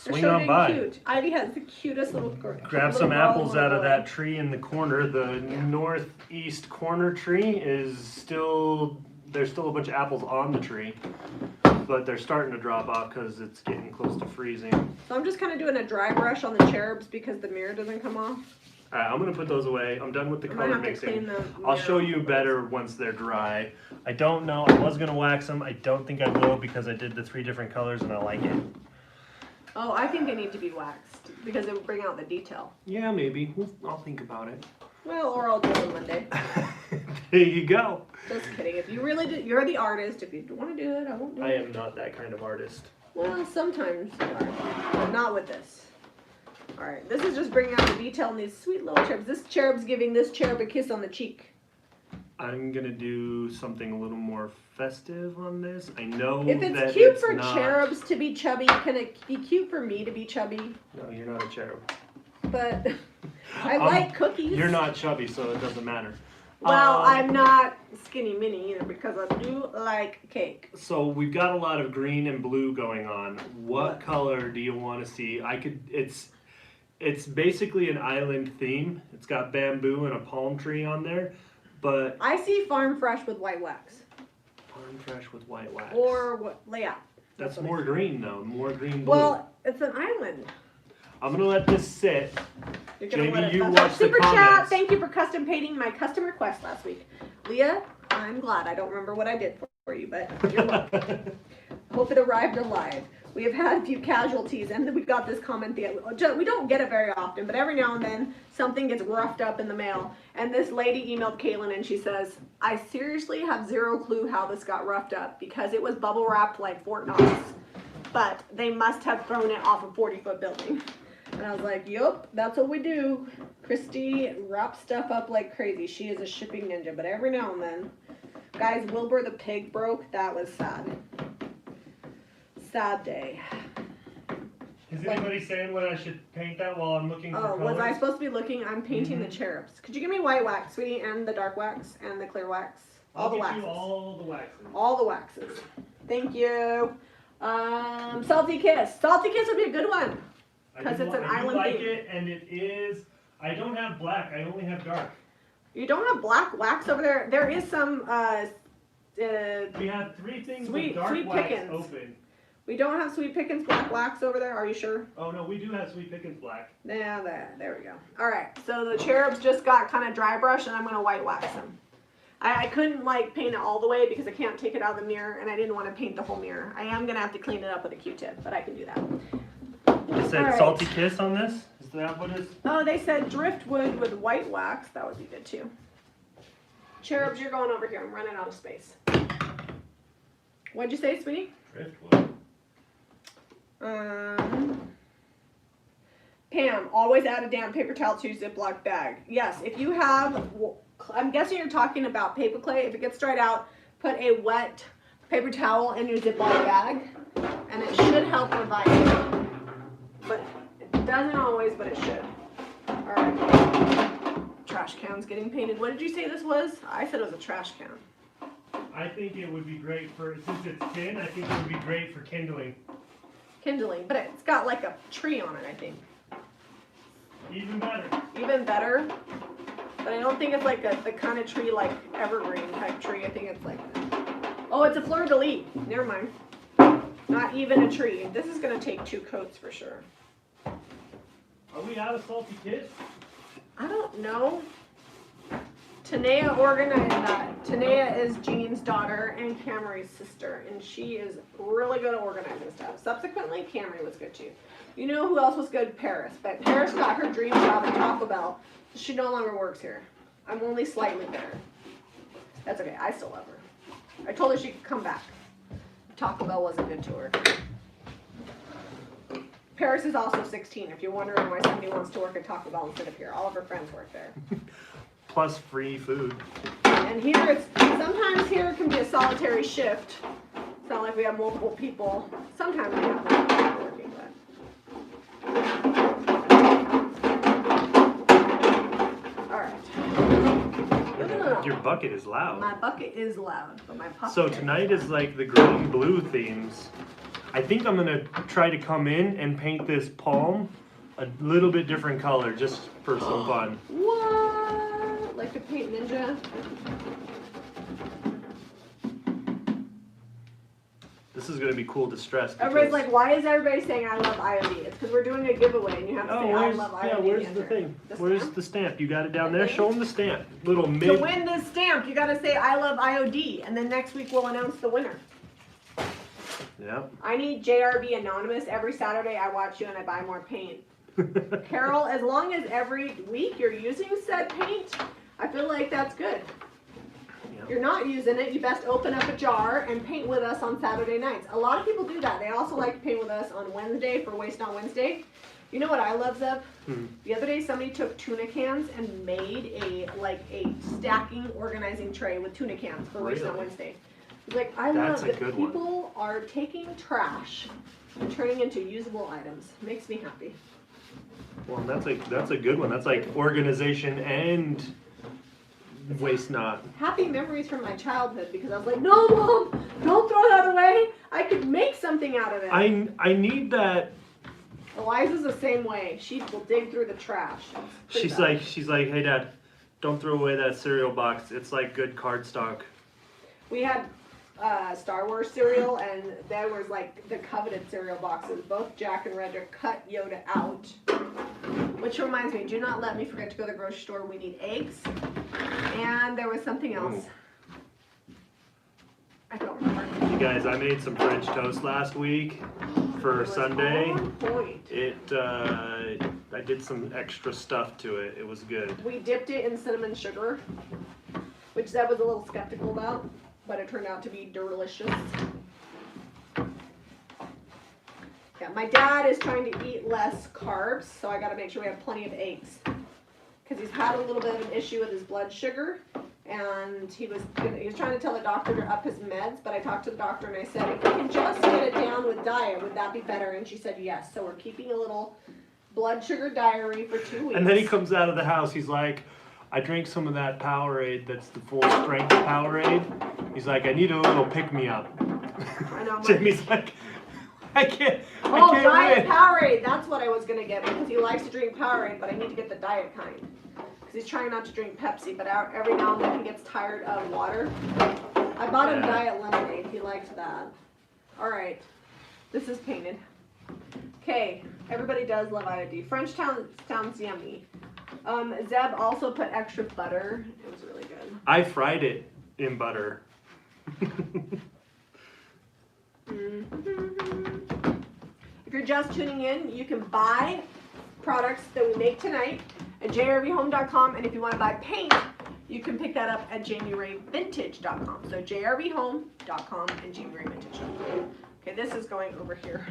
They're swing so on dang by. Cute. Ivy has the cutest little. Grab some apples out of that tree in the corner. The northeast corner tree is still, there's still a bunch of apples on the tree, but they're starting to drop off because it's getting close to freezing. So I'm just kind of doing a dry brush on the cherubs because the mirror doesn't come off. Alright, I'm gonna put those away. I'm done with the I might color have to mixing. clean the I'll mirror show you off better once they're dry. I don't know, I was gonna wax them. I don't think I will because I did the 3 different colors and I like it. Oh, I think they need to be waxed because it would bring out the detail. Yeah, maybe. I'll think about it. Well, or I'll do it on Monday. There you go. Just kidding. If you really do, you're the artist. If you want to do it, I won't do I it. am not that kind of artist. Well, sometimes you are, but not with this. All right, this is just bringing out the detail in these sweet little cherubs. This cherub's giving this cherub a kiss on the cheek. I'm gonna do something a little more festive on this. I know If that it's cute it's for not... cherubs to be chubby, can it be cute for me to be chubby? No, you're not a cherub. But I like cookies. You're not chubby, so it doesn't matter. Well, I'm not skinny mini either because I do like cake. So we've got a lot of green and blue going on. What color do you want to see? It's basically an island theme. It's got bamboo and a palm tree on there, but I see farm fresh with white wax. farm fresh with white wax. Or what layout. That's more green though, more green blue. Well, it's an island. I'm gonna let this sit. You're gonna Jamie, let it you pass. watch the Super chat. comments. Thank you for custom painting my custom request last week. Leah, I'm glad. I don't remember what I did for you, but you're welcome. Hope it arrived alive. We have had a few casualties, and we got this comment. We don't get it very often, but every now and then something gets roughed up in the mail. And this lady emailed Kaylin, and she says, I seriously have zero clue how this got roughed up because it was bubble wrapped like Fort Knox. But they must have thrown it off a 40-foot building. And I was like, yup, that's what we do. Christy wraps stuff up like crazy. She is a shipping ninja, but every now and then. Guys, Wilbur the pig broke. That was sad. Sad day. Is anybody saying when I should paint that while I'm looking for Oh, colors? was I supposed to be looking? I'm painting the cherubs. Could you give me white wax, sweetie, and the dark wax, and the clear wax? All the waxes. All the waxes. All the waxes. Thank you. Salty Kiss. Salty Kiss would be a good one. Because it's an island I theme. it, and it is. I don't have black. I only have dark. You don't have black wax over there. There is some. We have 3 things with dark sweet wax pickens. open. We don't have Sweet Pickens black wax over there. Are you sure? Oh no, we do have Sweet Pickens black. Yeah, there we go. All right. So the cherubs just got kind of dry brush, and I'm gonna white wax them. I couldn't like paint it all the way because I can't take it out of the mirror, and I didn't want to paint the whole mirror. I am gonna have to clean it up with a Q-tip, but I can do that. It said Alright. Salty Kiss on this? Is that what it is? Oh, they said driftwood with white wax. That would be good too. Cherubs, you're going over here. I'm running out of space. What'd you say, sweetie? Driftwood. Pam, always add a damp paper towel to Ziploc bag. Yes, if you have, I'm guessing you're talking about paper clay. If it gets dried out, put a wet paper towel in your Ziploc bag, and it should help revive it. But it doesn't always, but it should. All right. Trash can's getting painted. What did you say this was? I said it was a trash can. I think it would be great for, since it's tin, I think it would be great for kindling. Kindling, but it's got like a tree on it, I think. Even better. Even better. But I don't think it's like the kind of tree like evergreen type tree. I think it's like, oh, it's a fleur-de-lis. Never mind. Not even a tree. This is going to take 2 coats for sure. Are we out of Salty Kiss? I don't know. Tanea organized that. Tanea is Jean's daughter and Camry's sister, and she is really good at organizing stuff. Subsequently, Camry was good too. You know who else was good? Paris. But Paris got her dream job at Taco Bell. She no longer works here. I'm only slightly bitter. That's okay. I still love her. I told her she could come back. Taco Bell wasn't good to her. Paris is also 16, if you're wondering why somebody wants to work at Taco Bell instead of here. All of her friends work there. Plus free food. And here it's, sometimes here it can be a solitary shift. It's not like we have multiple people. Sometimes we have multiple people working, but. Alright. Your bucket is loud. My bucket is loud, but my puppet. So tonight is like the green blue themes. I think I'm gonna try to come in and paint this palm a little bit different color just for some fun. What? Like a paint ninja? This is gonna be cool to stress. Everybody's like, why is everybody saying I love IOD? It's because we're doing a giveaway and you have to say I love IOD. Yeah, where's the thing? Where's the stamp? You got it down there? Show them the stamp. Little mid. To win this stamp, you gotta say I love IOD, and then next week we'll announce the winner. Yeah. I need JRB Anonymous. Every Saturday I watch you and I buy more paint. Carol, as long as every week you're using said paint, I feel like that's good. If you're not using it, you best open up a jar and paint with us on Saturday nights. A lot of people do that. They also like to paint with us on Wednesday for Waste Not Wednesday. You know what I love, Zeb? The other day somebody took tuna cans and made a stacking organizing tray with tuna cans for Waste Not Wednesday. It's like, I love that people are taking trash and turning into usable items. It makes me happy. Well, that's a good one. That's like organization and waste not. Happy memories from my childhood because I was like, no, Mom, don't throw that away. I could make something out of it. I need that. Eliza's the same way. She will dig through the trash. She's like, hey Dad, don't throw away that cereal box. It's like good cardstock. We had Star Wars cereal, and there was like the coveted cereal boxes. Both Jack and Redrick cut Yoda out. Which reminds me, do not let me forget to go to the grocery store. We need eggs. And there was something else. I don't remember. You guys, I made some French toast last week for Sunday. I did some extra stuff to it. It was good. We dipped it in cinnamon sugar, which Zeb was a little skeptical about, but it turned out to be delicious. Yeah, my dad is trying to eat less carbs, so I got to make sure we have plenty of eggs. Because he's had a little bit of an issue with his blood sugar, and he was trying to tell the doctor to up his meds, but I talked to the doctor and I said, if we can just get it down with diet, would that be better? And she said yes. So we're keeping a little blood sugar diary for 2 weeks. And then he comes out of the house, he's like, I drank some of that Powerade, that's the full strength Powerade. He's like, I need a little pick-me-up. I know. Jimmy's like, I can't Diet win. Powerade, that's what I was going to get because he likes to drink Powerade, but I need to get the diet kind. Because he's trying not to drink Pepsi, but every now and then he gets tired of water. I bought him diet lemonade, he liked that. Alright, this is painted. Okay, everybody does love IOD. French town sounds yummy. Zeb also put extra butter. It was really good. I fried it in butter. If you're just tuning in, you can buy products that we make tonight at jrvhome.com, and if you want to buy paint, you can pick that up at jamierayvintage.com. So jrvhome.com and jamierayvintage.com. Okay, this is going over here.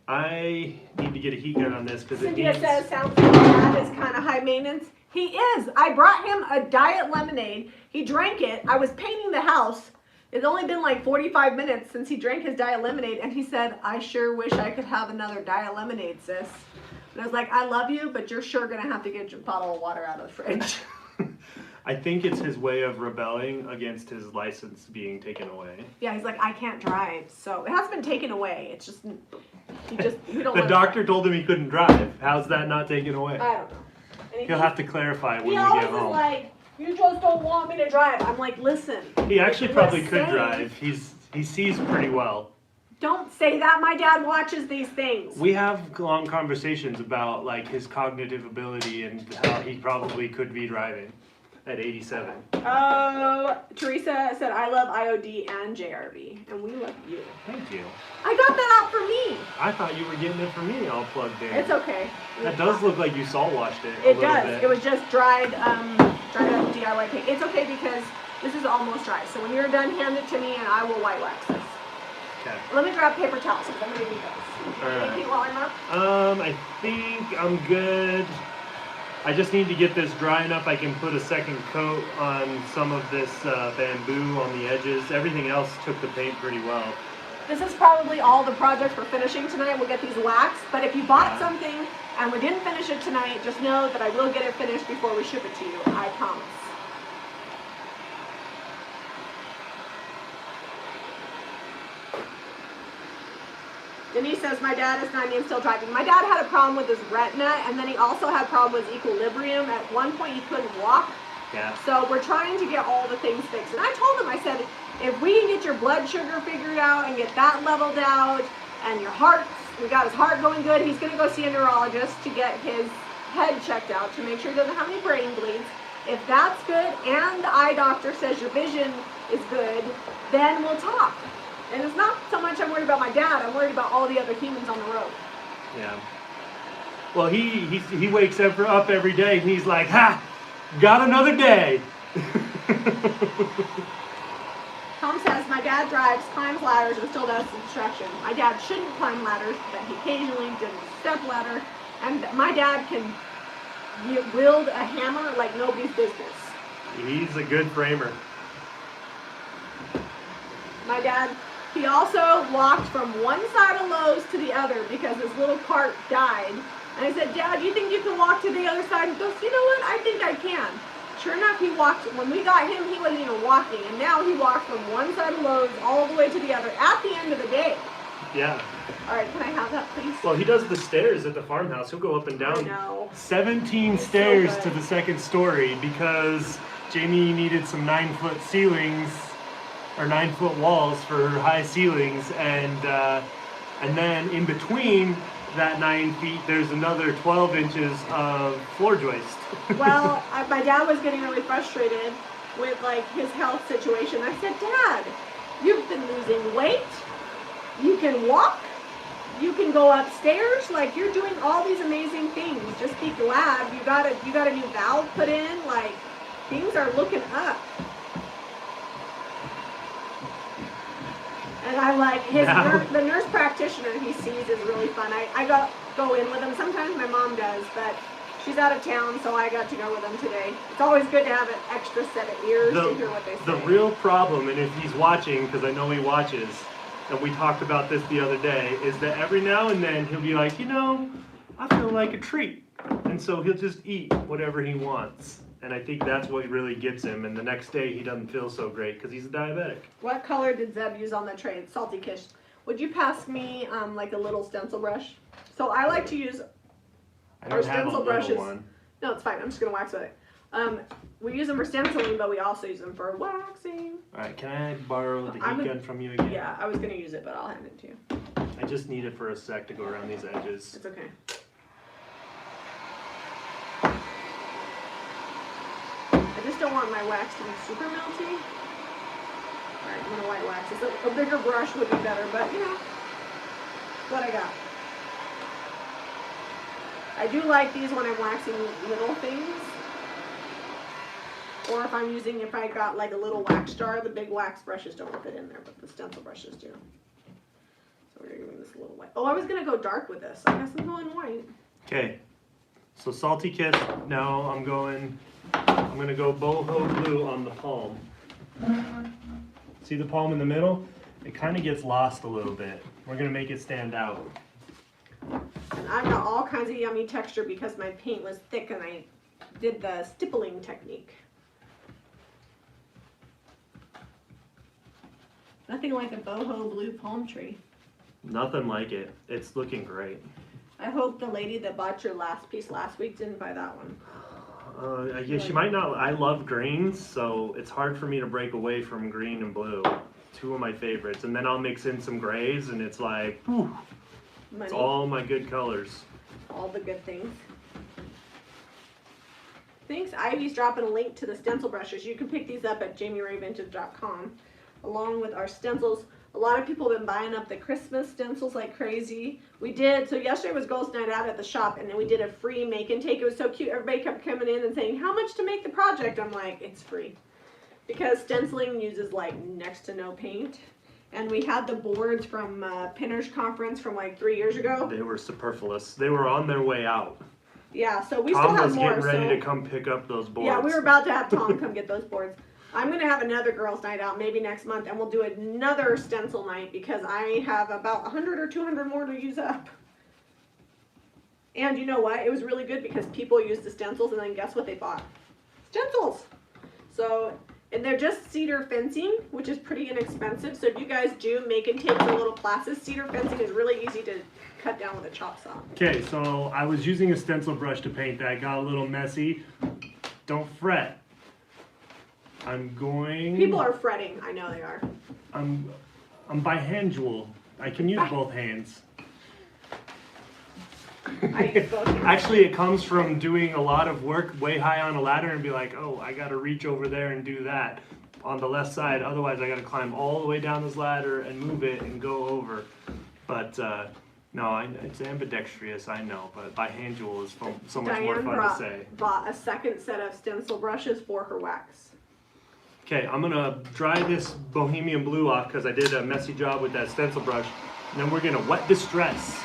I need to get a heat gun on this because Cynthia says, sounds like that is kind of high maintenance. He is. I brought him a diet lemonade. He drank it. I was painting the house. It's only been like 45 minutes since he drank his diet lemonade, and he said, I sure wish I could have another diet lemonade, sis. And I was like, I love you, but you're sure going to have to get your bottle of water out of the fridge. I think it's his way of rebelling against his license being taken away. Yeah, he's like, I can't drive. So it hasn't been taken away. It's just, we don't The doctor told him he couldn't drive. How's that not taken away? I don't know. He'll have to clarify when we get home. He always is like, you just don't want me to drive. I'm like, listen. He actually probably could drive. He sees pretty well. Don't say that. My dad watches these things. We have long conversations about like his cognitive ability and how he probably could be driving. at 87. Oh, Teresa said, I love IOD and JRB, and we love you. Thank you. I got that out for me. I thought you were getting it for me all plugged in. It's okay. That does look like you salt washed it. It does. Bit. It was just dried up DIY paint. It's okay because this is almost dry. So when you're done, hand it to me and I will white wax this. Okay. Let me grab paper towels because I'm going to need those. All right. Anything while I'm up? I think I'm good. I just need to get this dry enough I can put a second coat on some of this bamboo on the edges. Everything else took the paint pretty well. This is probably all the projects we're finishing tonight. We'll get these waxed, but if you bought something and we didn't finish it tonight, just know that I will get it finished before we ship it to you. I promise. Denise says, my dad is 90 and still driving. My dad had a problem with his retina, and then he also had a problem with equilibrium. At one point, he couldn't walk. Yeah. So we're trying to get all the things fixed. And I told him, I said, if we can get your blood sugar figured out and get that leveled out, and your heart, we got his heart going good, he's going to go see a neurologist to get his head checked out to make sure he doesn't have any brain bleeds. If that's good, and the eye doctor says your vision is good, then we'll talk. And it's not so much I'm worried about my dad, I'm worried about all the other humans on the road. Yeah. Well, he wakes up every day and he's like, ha, got another day. Tom says, my dad drives, climbs ladders, and still does construction. My dad shouldn't climb ladders, but he occasionally does a step ladder. And my dad can wield a hammer like nobody's business. He's a good framer. My dad, he also walked from one side of Lowe's to the other because his little cart died. And I said, Dad, do you think you can walk to the other side? He goes, you know what? I think I can. Sure enough, he walked. When we got him, he wasn't even walking. And now he walks from one side of Lowe's all the way to the other at the end of the day. Yeah. All right, can I have that, please? Well, he does the stairs at the farmhouse. He'll go up and down 17 stairs to the second story because Jami needed some 9-foot ceilings or 9-foot walls for high ceilings, and then in between that 9 feet, there's another 12 inches of floor joist. Well, my dad was getting really frustrated with like his health situation. I said, Dad, you've been losing weight. You can walk. You can go upstairs. Like, you're doing all these amazing things. Just be glad you got a new valve put in. Like, things are looking up. And I like the nurse practitioner he sees is really fun. I go in with him. Sometimes my mom does, but she's out of town, so I got to go with him today. It's always good to have an extra set of ears to hear what they say. The real problem, and if he's watching, because I know he watches, and we talked about this the other day, is that every now and then he'll be like, you know, I feel like a treat. And so he'll just eat whatever he wants. And I think that's what really gets him. And the next day he doesn't feel so great because he's a diabetic. What color did Zeb use on the tray? Salty Kish. Would you pass me like a little stencil brush? So I like to use our stencil brushes. One. No, it's fine. I'm just going to wax with it. We use them for stenciling, but we also use them for waxing. Alright, can I borrow the heat gun from you again? Yeah, I was going to use it, but I'll hand it to you. I just need it for a sec to go around these edges. It's okay. I just don't want my wax to be super melty. Alright, I'm going to white wax this. A bigger brush would be better, but you know, what I got. I do like these when I'm waxing little things. Or if I got like a little wax jar, the big wax brushes don't fit in there, but the stencil brushes do. So we're giving this a little white. Oh, I was going to go dark with this. I guess I'm going white. Okay, so Salty Kiss, now I'm going to go boho blue on the palm. See the palm in the middle? It kind of gets lost a little bit. We're going to make it stand out. And I've got all kinds of yummy texture because my paint was thick and I did the stippling technique. Nothing like a boho blue palm tree. Nothing like it. It's looking great. I hope the lady that bought your last piece last week didn't buy that one. Yeah, she might not. I love greens, so it's hard for me to break away from green and blue. Two of my favorites. And then I'll mix in some grays, and it's like, whew, it's all my good colors. All the good things. Thanks, Ivy's dropping a link to the stencil brushes. You can pick these up at JamiRayVintage.com along with our stencils. A lot of people have been buying up the Christmas stencils like crazy. We did, so yesterday was girls' night out at the shop, and then we did a free make and take. It was so cute. Everybody kept coming in and saying, how much to make the project? I'm like, it's free. Because stenciling uses like next to no paint. And we had the boards from Pinners Conference from like 3 years ago. They were superfluous. They were on their way out. Yeah, so we Tom still have was more. getting ready to come pick up those boards. Yeah, we were about to have Tom come get those boards. I'm going to have another girls' night out maybe next month, and we'll do another stencil night because I have about 100 or 200 more to use up. And you know what? It was really good because people used the stencils, and then guess what they bought? Stencils! So, and they're just cedar fencing, which is pretty inexpensive. So if you guys do make and take the little classes, cedar fencing is really easy to cut down with a chop saw. Okay, so I was using a stencil brush to paint that. Got a little messy. Don't fret. I'm going... People are fretting. I know they are. I'm by hand jewel. I can use both hands. I use both hands. Actually, it comes from doing a lot of work way high on a ladder and be like, oh, I got to reach over there and do that on the left side. Otherwise, I got to climb all the way down this ladder and move it and go over. But no, it's ambidextrous, I know. But by hand jewel is so much more fun to say. Bought a second set of stencil brushes for her wax. Okay, I'm gonna dry this bohemian blue off because I did a messy job with that stencil brush. And then we're gonna wet distress.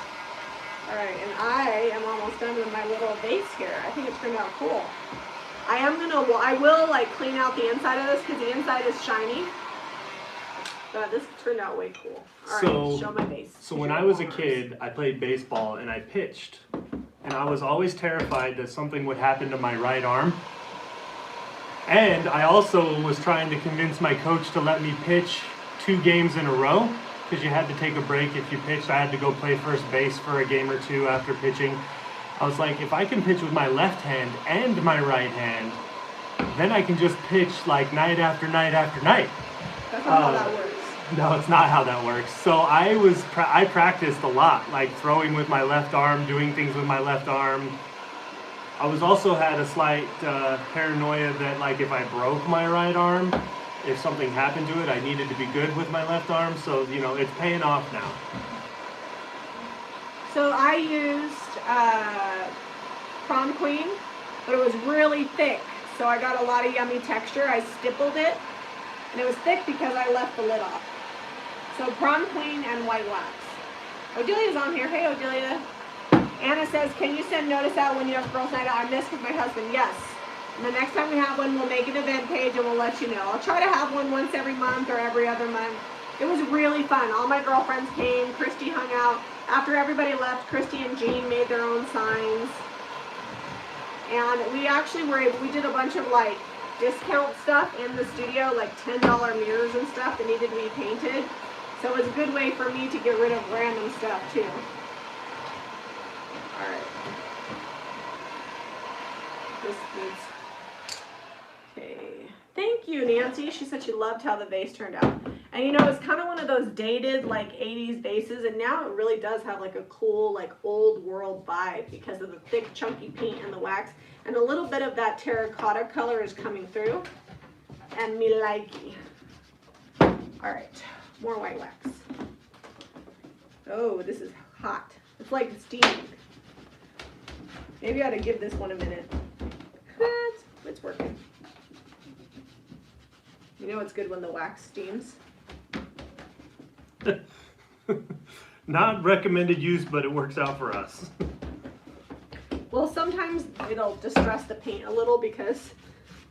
Alright, and I am almost done with my little vase here. I think it's turned out cool. I will like clean out the inside of this because the inside is shiny. But this turned out way cool. Alright, show my vase. So when I was a kid, I played baseball and I pitched. And I was always terrified that something would happen to my right arm. And I also was trying to convince my coach to let me pitch 2 games in a row because you had to take a break if you pitched. I had to go play first base for a game or 2 after pitching. I was like, if I can pitch with my left hand and my right hand, then I can just pitch like night after night after night. That's not how that works. No, it's not how that works. So I practiced a lot, like throwing with my left arm, doing things with my left arm. I was also had a slight paranoia that like if I broke my right arm, if something happened to it, I needed to be good with my left arm. So, you know, it's paying off now. So I used prom queen, but it was really thick. So I got a lot of yummy texture. I stippled it, and it was thick because I left the lid off. So prom queen and white wax. Odelia's on here. Hey, Odelia. Anna says, can you send notice out when you have girls' night out? I missed with my husband. Yes. And the next time we have one, we'll make an event page and we'll let you know. I'll try to have one once every month or every other month. It was really fun. All my girlfriends came. Christy hung out. After everybody left, Christy and Jean made their own signs. And we actually we did a bunch of like discount stuff in the studio, like $10 mirrors and stuff that needed to be painted. So it was a good way for me to get rid of random stuff too. Alright. This needs... Okay. Thank you, Nancy. She said she loved how the vase turned out. And you know, it's kind of one of those dated, like, 80s vases, and now it really does have, like, a cool, like, old world vibe because of the thick, chunky paint and the wax. And a little bit of that terracotta color is coming through. And me likey. Alright. More white wax. Oh, this is hot. It's like steaming. Maybe I ought to give this one a minute. It's working. You know it's good when the wax steams? Not recommended use, but it works out for us. Well, sometimes it'll distress the paint a little because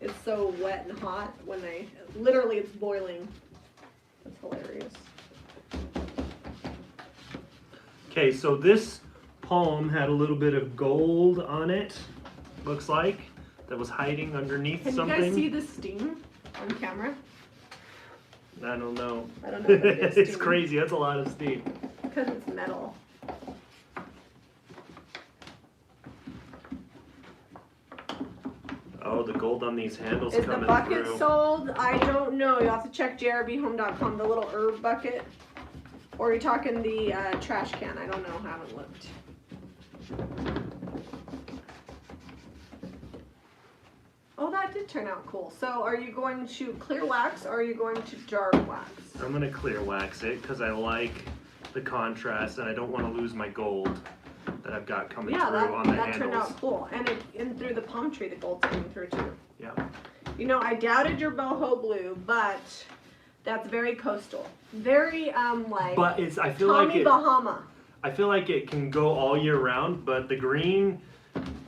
it's so wet and hot when literally it's boiling. That's hilarious. Okay, so this palm had a little bit of gold on it, looks like, that was hiding underneath something. Can you guys see the steam on camera? I don't know. I don't know if it is It's steam. crazy, that's a lot of steam. Because it's metal. Oh, the gold on these handles Is the coming bucket through. sold? I don't know. You'll have to check jrbhome.com, the little herb bucket. Or are you talking the trash can? I don't know. I haven't looked. Oh, that did turn out cool. So are you going to clear wax or are you going to dark wax? I'm gonna clear wax it because I like the contrast and I don't want to lose my gold that I've got coming through on the handles. That turned out cool. And through the palm tree, the gold's coming through too. Yeah. You know, I doubted your boho blue, but that's very coastal. Very, like, But I feel Tommy like it, Bahama. I feel like it can go all year round, but the green,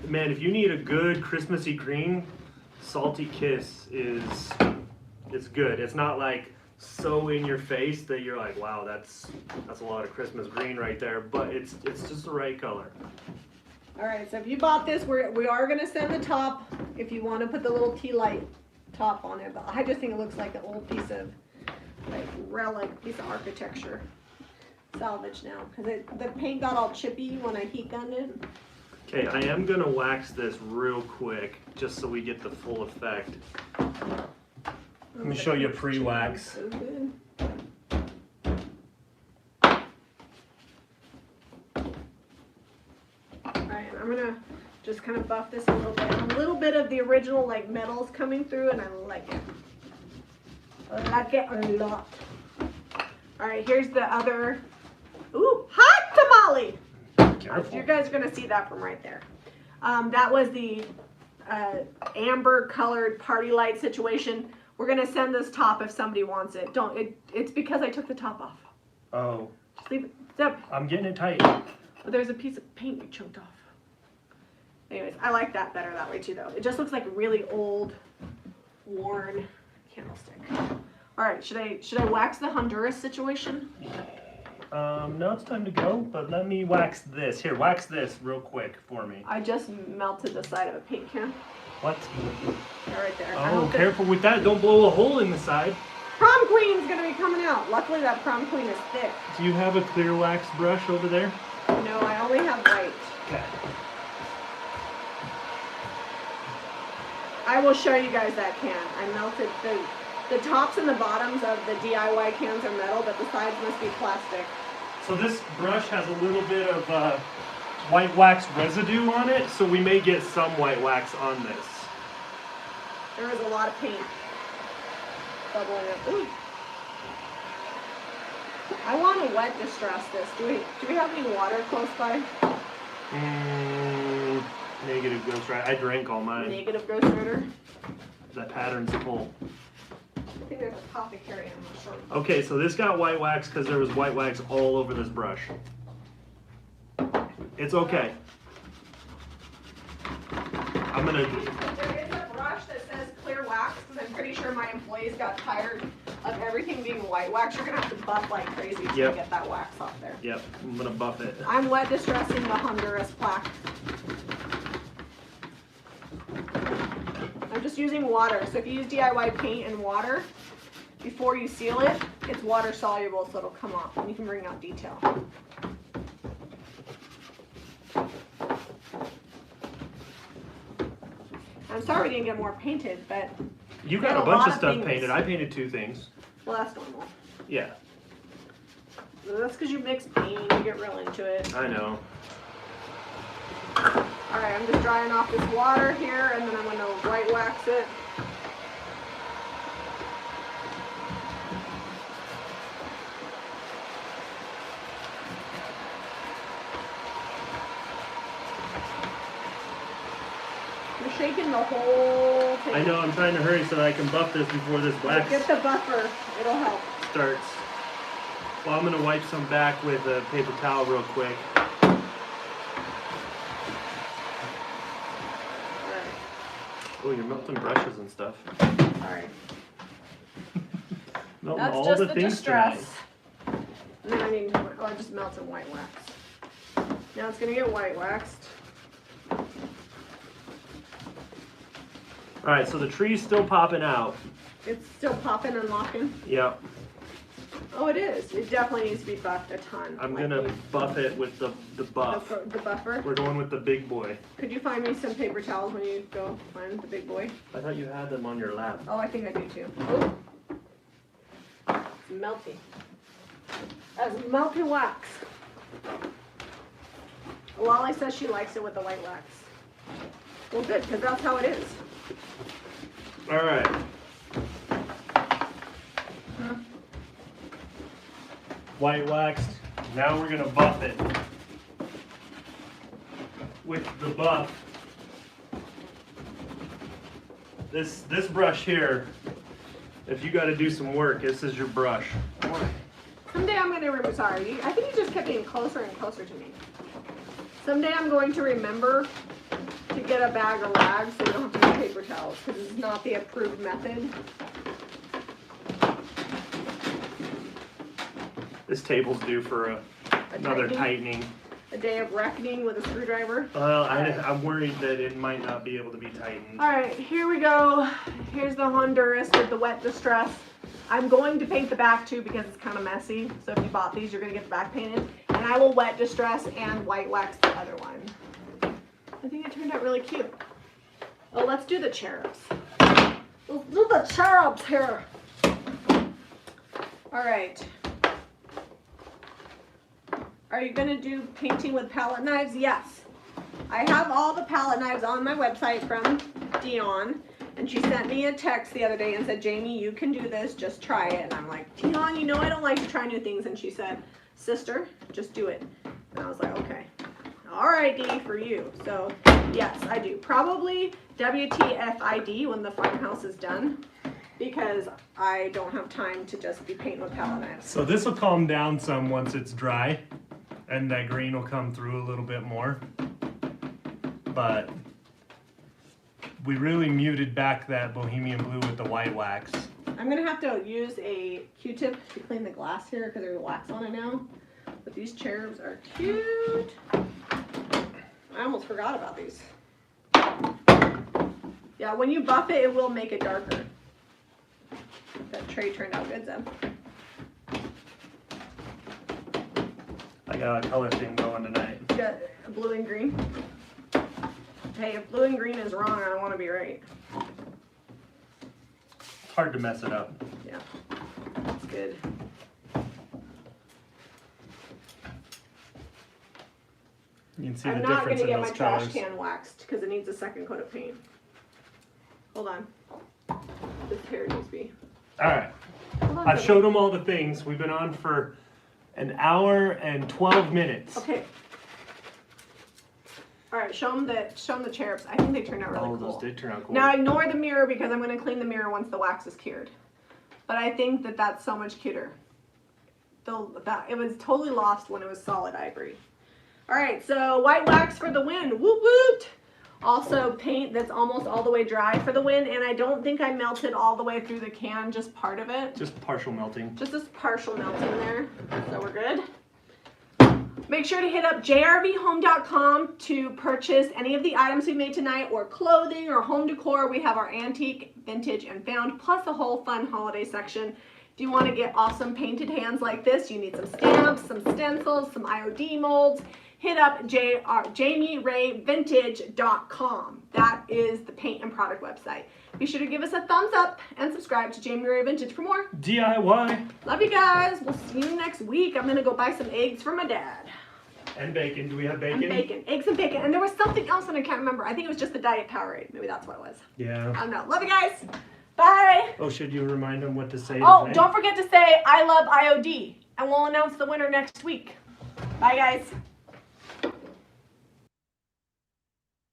man, if you need a good Christmassy green, Salty Kiss is good. It's not like so in your face that you're like, wow, that's a lot of Christmas green right there, but it's just the right color. All right, so if you bought this, we are gonna send the top if you want to put the little tea light top on it, but I just think it looks like an old piece of like relic piece of architecture. Salvage now, because the paint got all chippy when I heat gunned it. Okay, I am gonna wax this real quick just so we get the full effect. Let me show you pre-wax. So good. Alright, I'm gonna just kind of buff this a little bit. A little bit of the original like metals coming through, and I like it. I like it a lot. Alright, here's the other. Ooh, hot tamale! Careful. You guys are gonna see that from right there. That was the amber colored party light situation. We're gonna send this top if somebody wants it. It's because I took the top off. Oh. Just leave it. Zip. I'm getting it tight. But there's a piece of paint you chunked off. Anyways, I like that better that way too though. It just looks like a really old, worn candlestick. Alright, should I wax the Honduras situation? No, it's time to go, but let me wax this. Here, wax this real quick for me. I just melted the side of a paint can. What? Yeah, right there. Oh, careful with that. Don't blow a hole in the side. Prom queen's gonna be coming out. Luckily that prom queen is thick. Do you have a clear wax brush over there? No, I only have white. Okay. I will show you guys that can. I melted the tops and the bottoms of the DIY cans are metal, but the sides must be plastic. So this brush has a little bit of white wax residue on it, so we may get some white wax on this. There is a lot of paint bubbling up. Ooh. I want to wet distress this. Do we have any water close by? Negative Ghost Rider. I drank all mine. Negative Ghost Rider. That pattern's full. I think there's a apothecary, I'm not sure. Okay, so this got white wax because there was white wax all over this brush. It's okay. I'm gonna. There is a brush that says clear wax because I'm pretty sure my employees got tired of everything being white wax. You're gonna have to buff like crazy to get that wax off there. Yep, I'm gonna buff it. I'm wet distressing the Honduras plaque. I'm just using water. So if you use DIY paint and water, before you seal it, it's water soluble so it'll come off and you can bring out detail. I'm sorry we didn't get more painted, but you got a bunch of stuff painted. I painted 2 things. Well, that's normal. Yeah. That's because you mix paint, you get real into it. I know. Alright, I'm just drying off this water here and then I'm going to white wax it. You're shaking the whole thing. I know, I'm trying to hurry so that I can buff this before this wax Get the buffer, it'll help. starts. Well, I'm going to wipe some back with a paper towel real quick. Oh, you're melting brushes and stuff. Alright. Melting That's all just the the things distress. And then I need to, I just melted white wax. Now it's going to get white waxed. Alright, so the tree's still popping out. It's still popping and locking. Yep. Oh, it is. It definitely needs to be buffed a ton. I'm gonna buff it with the buff. The buffer. We're going with the big boy. Could you find me some paper towels when you go find the big boy? I thought you had them on your lap. Oh, I think I do too. Ooh. It's melty. That's melty wax. Lolly says she likes it with the white wax. Well, good, because that's how it is. All right. White waxed. Now we're gonna buff it with the buff. This brush here, if you got to do some work, this is your brush. Someday I'm going to remember. Sorry, I think you just kept getting closer and closer to me. Someday I'm going to remember to get a bag of rags so you don't have to use paper towels because it's not the approved method. This table's due for another tightening. A day of reckoning with a screwdriver. Well, I'm worried that it might not be able to be tightened. All right, here we go. Here's the Honduras with the wet distress. I'm going to paint the back too because it's kind of messy. So if you bought these, you're going to get the back painted. And I will wet distress and white wax the other one. I think it turned out really cute. Oh, let's do the cherubs. Let's do the cherubs here. All right. Are you going to do painting with palette knives? Yes. I have all the palette knives on my website from Dion. And she sent me a text the other day and said, Jamie, you can do this. Just try it. And I'm like, Dion, you know I don't like to try new things. And she said, sister, just do it. And I was like, okay. All right, D, for you. So, yes, I do. Probably WTFID when the farmhouse is done. Because I don't have time to just be painting with palette knives. So this will calm down some once it's dry. And that green will come through a little bit more. But we really muted back that bohemian blue with the white wax. I'm going to have to use a Q-tip to clean the glass here because there's wax on it now. But these cherubs are cute. I almost forgot about these. Yeah, when you buff it, it will make it darker. That tray turned out good, Zeb. I got a color thing going tonight. You got blue and green. Hey, if blue and green is wrong, I don't want to be right. It's hard to mess it up. Yeah, that's good. You can see I'm the not going difference to in get my those trash colors. can waxed because it needs a second coat of paint. Hold on. This hair needs to be. All right. Hold on, I've Zeb. showed them all the things. We've been on for an hour and 12 minutes. Okay. All right, show them the cherubs. I think they turned out really Oh, cool. those did turn out cool. Now ignore the mirror because I'm going to clean the mirror once the wax is cured. But I think that that's so much cuter. It was totally lost when it was solid ivory. All right, so white wax for the win. Woot woot! Also paint that's almost all the way dry for the win, and I don't think I melted all the way through the can, just part of it. Just partial melting. Just this partial melting there, so we're good. Make sure to hit up jrvhome.com to purchase any of the items we made tonight, or clothing or home decor. We have our antique, vintage, and found, plus a whole fun holiday section. If you want to get awesome painted hands like this, you need some stamps, some stencils, some IOD molds. Hit up JamieRayVintage.com. That is the paint and product website. Be sure to give us a thumbs up and subscribe to Jamie Ray Vintage for more DIY. Love you guys. We'll see you next week. I'm going to go buy some eggs for my dad. And bacon. Do we have bacon? And bacon. Eggs and bacon. And there was something else and I can't remember. I think it was just the Diet Powerade. Maybe that's what it was. Yeah. I don't know. Love you guys. Bye. Oh, should you remind them what to say? Oh, today? don't forget to say I love IOD. And we'll announce the winner next week. Bye, guys.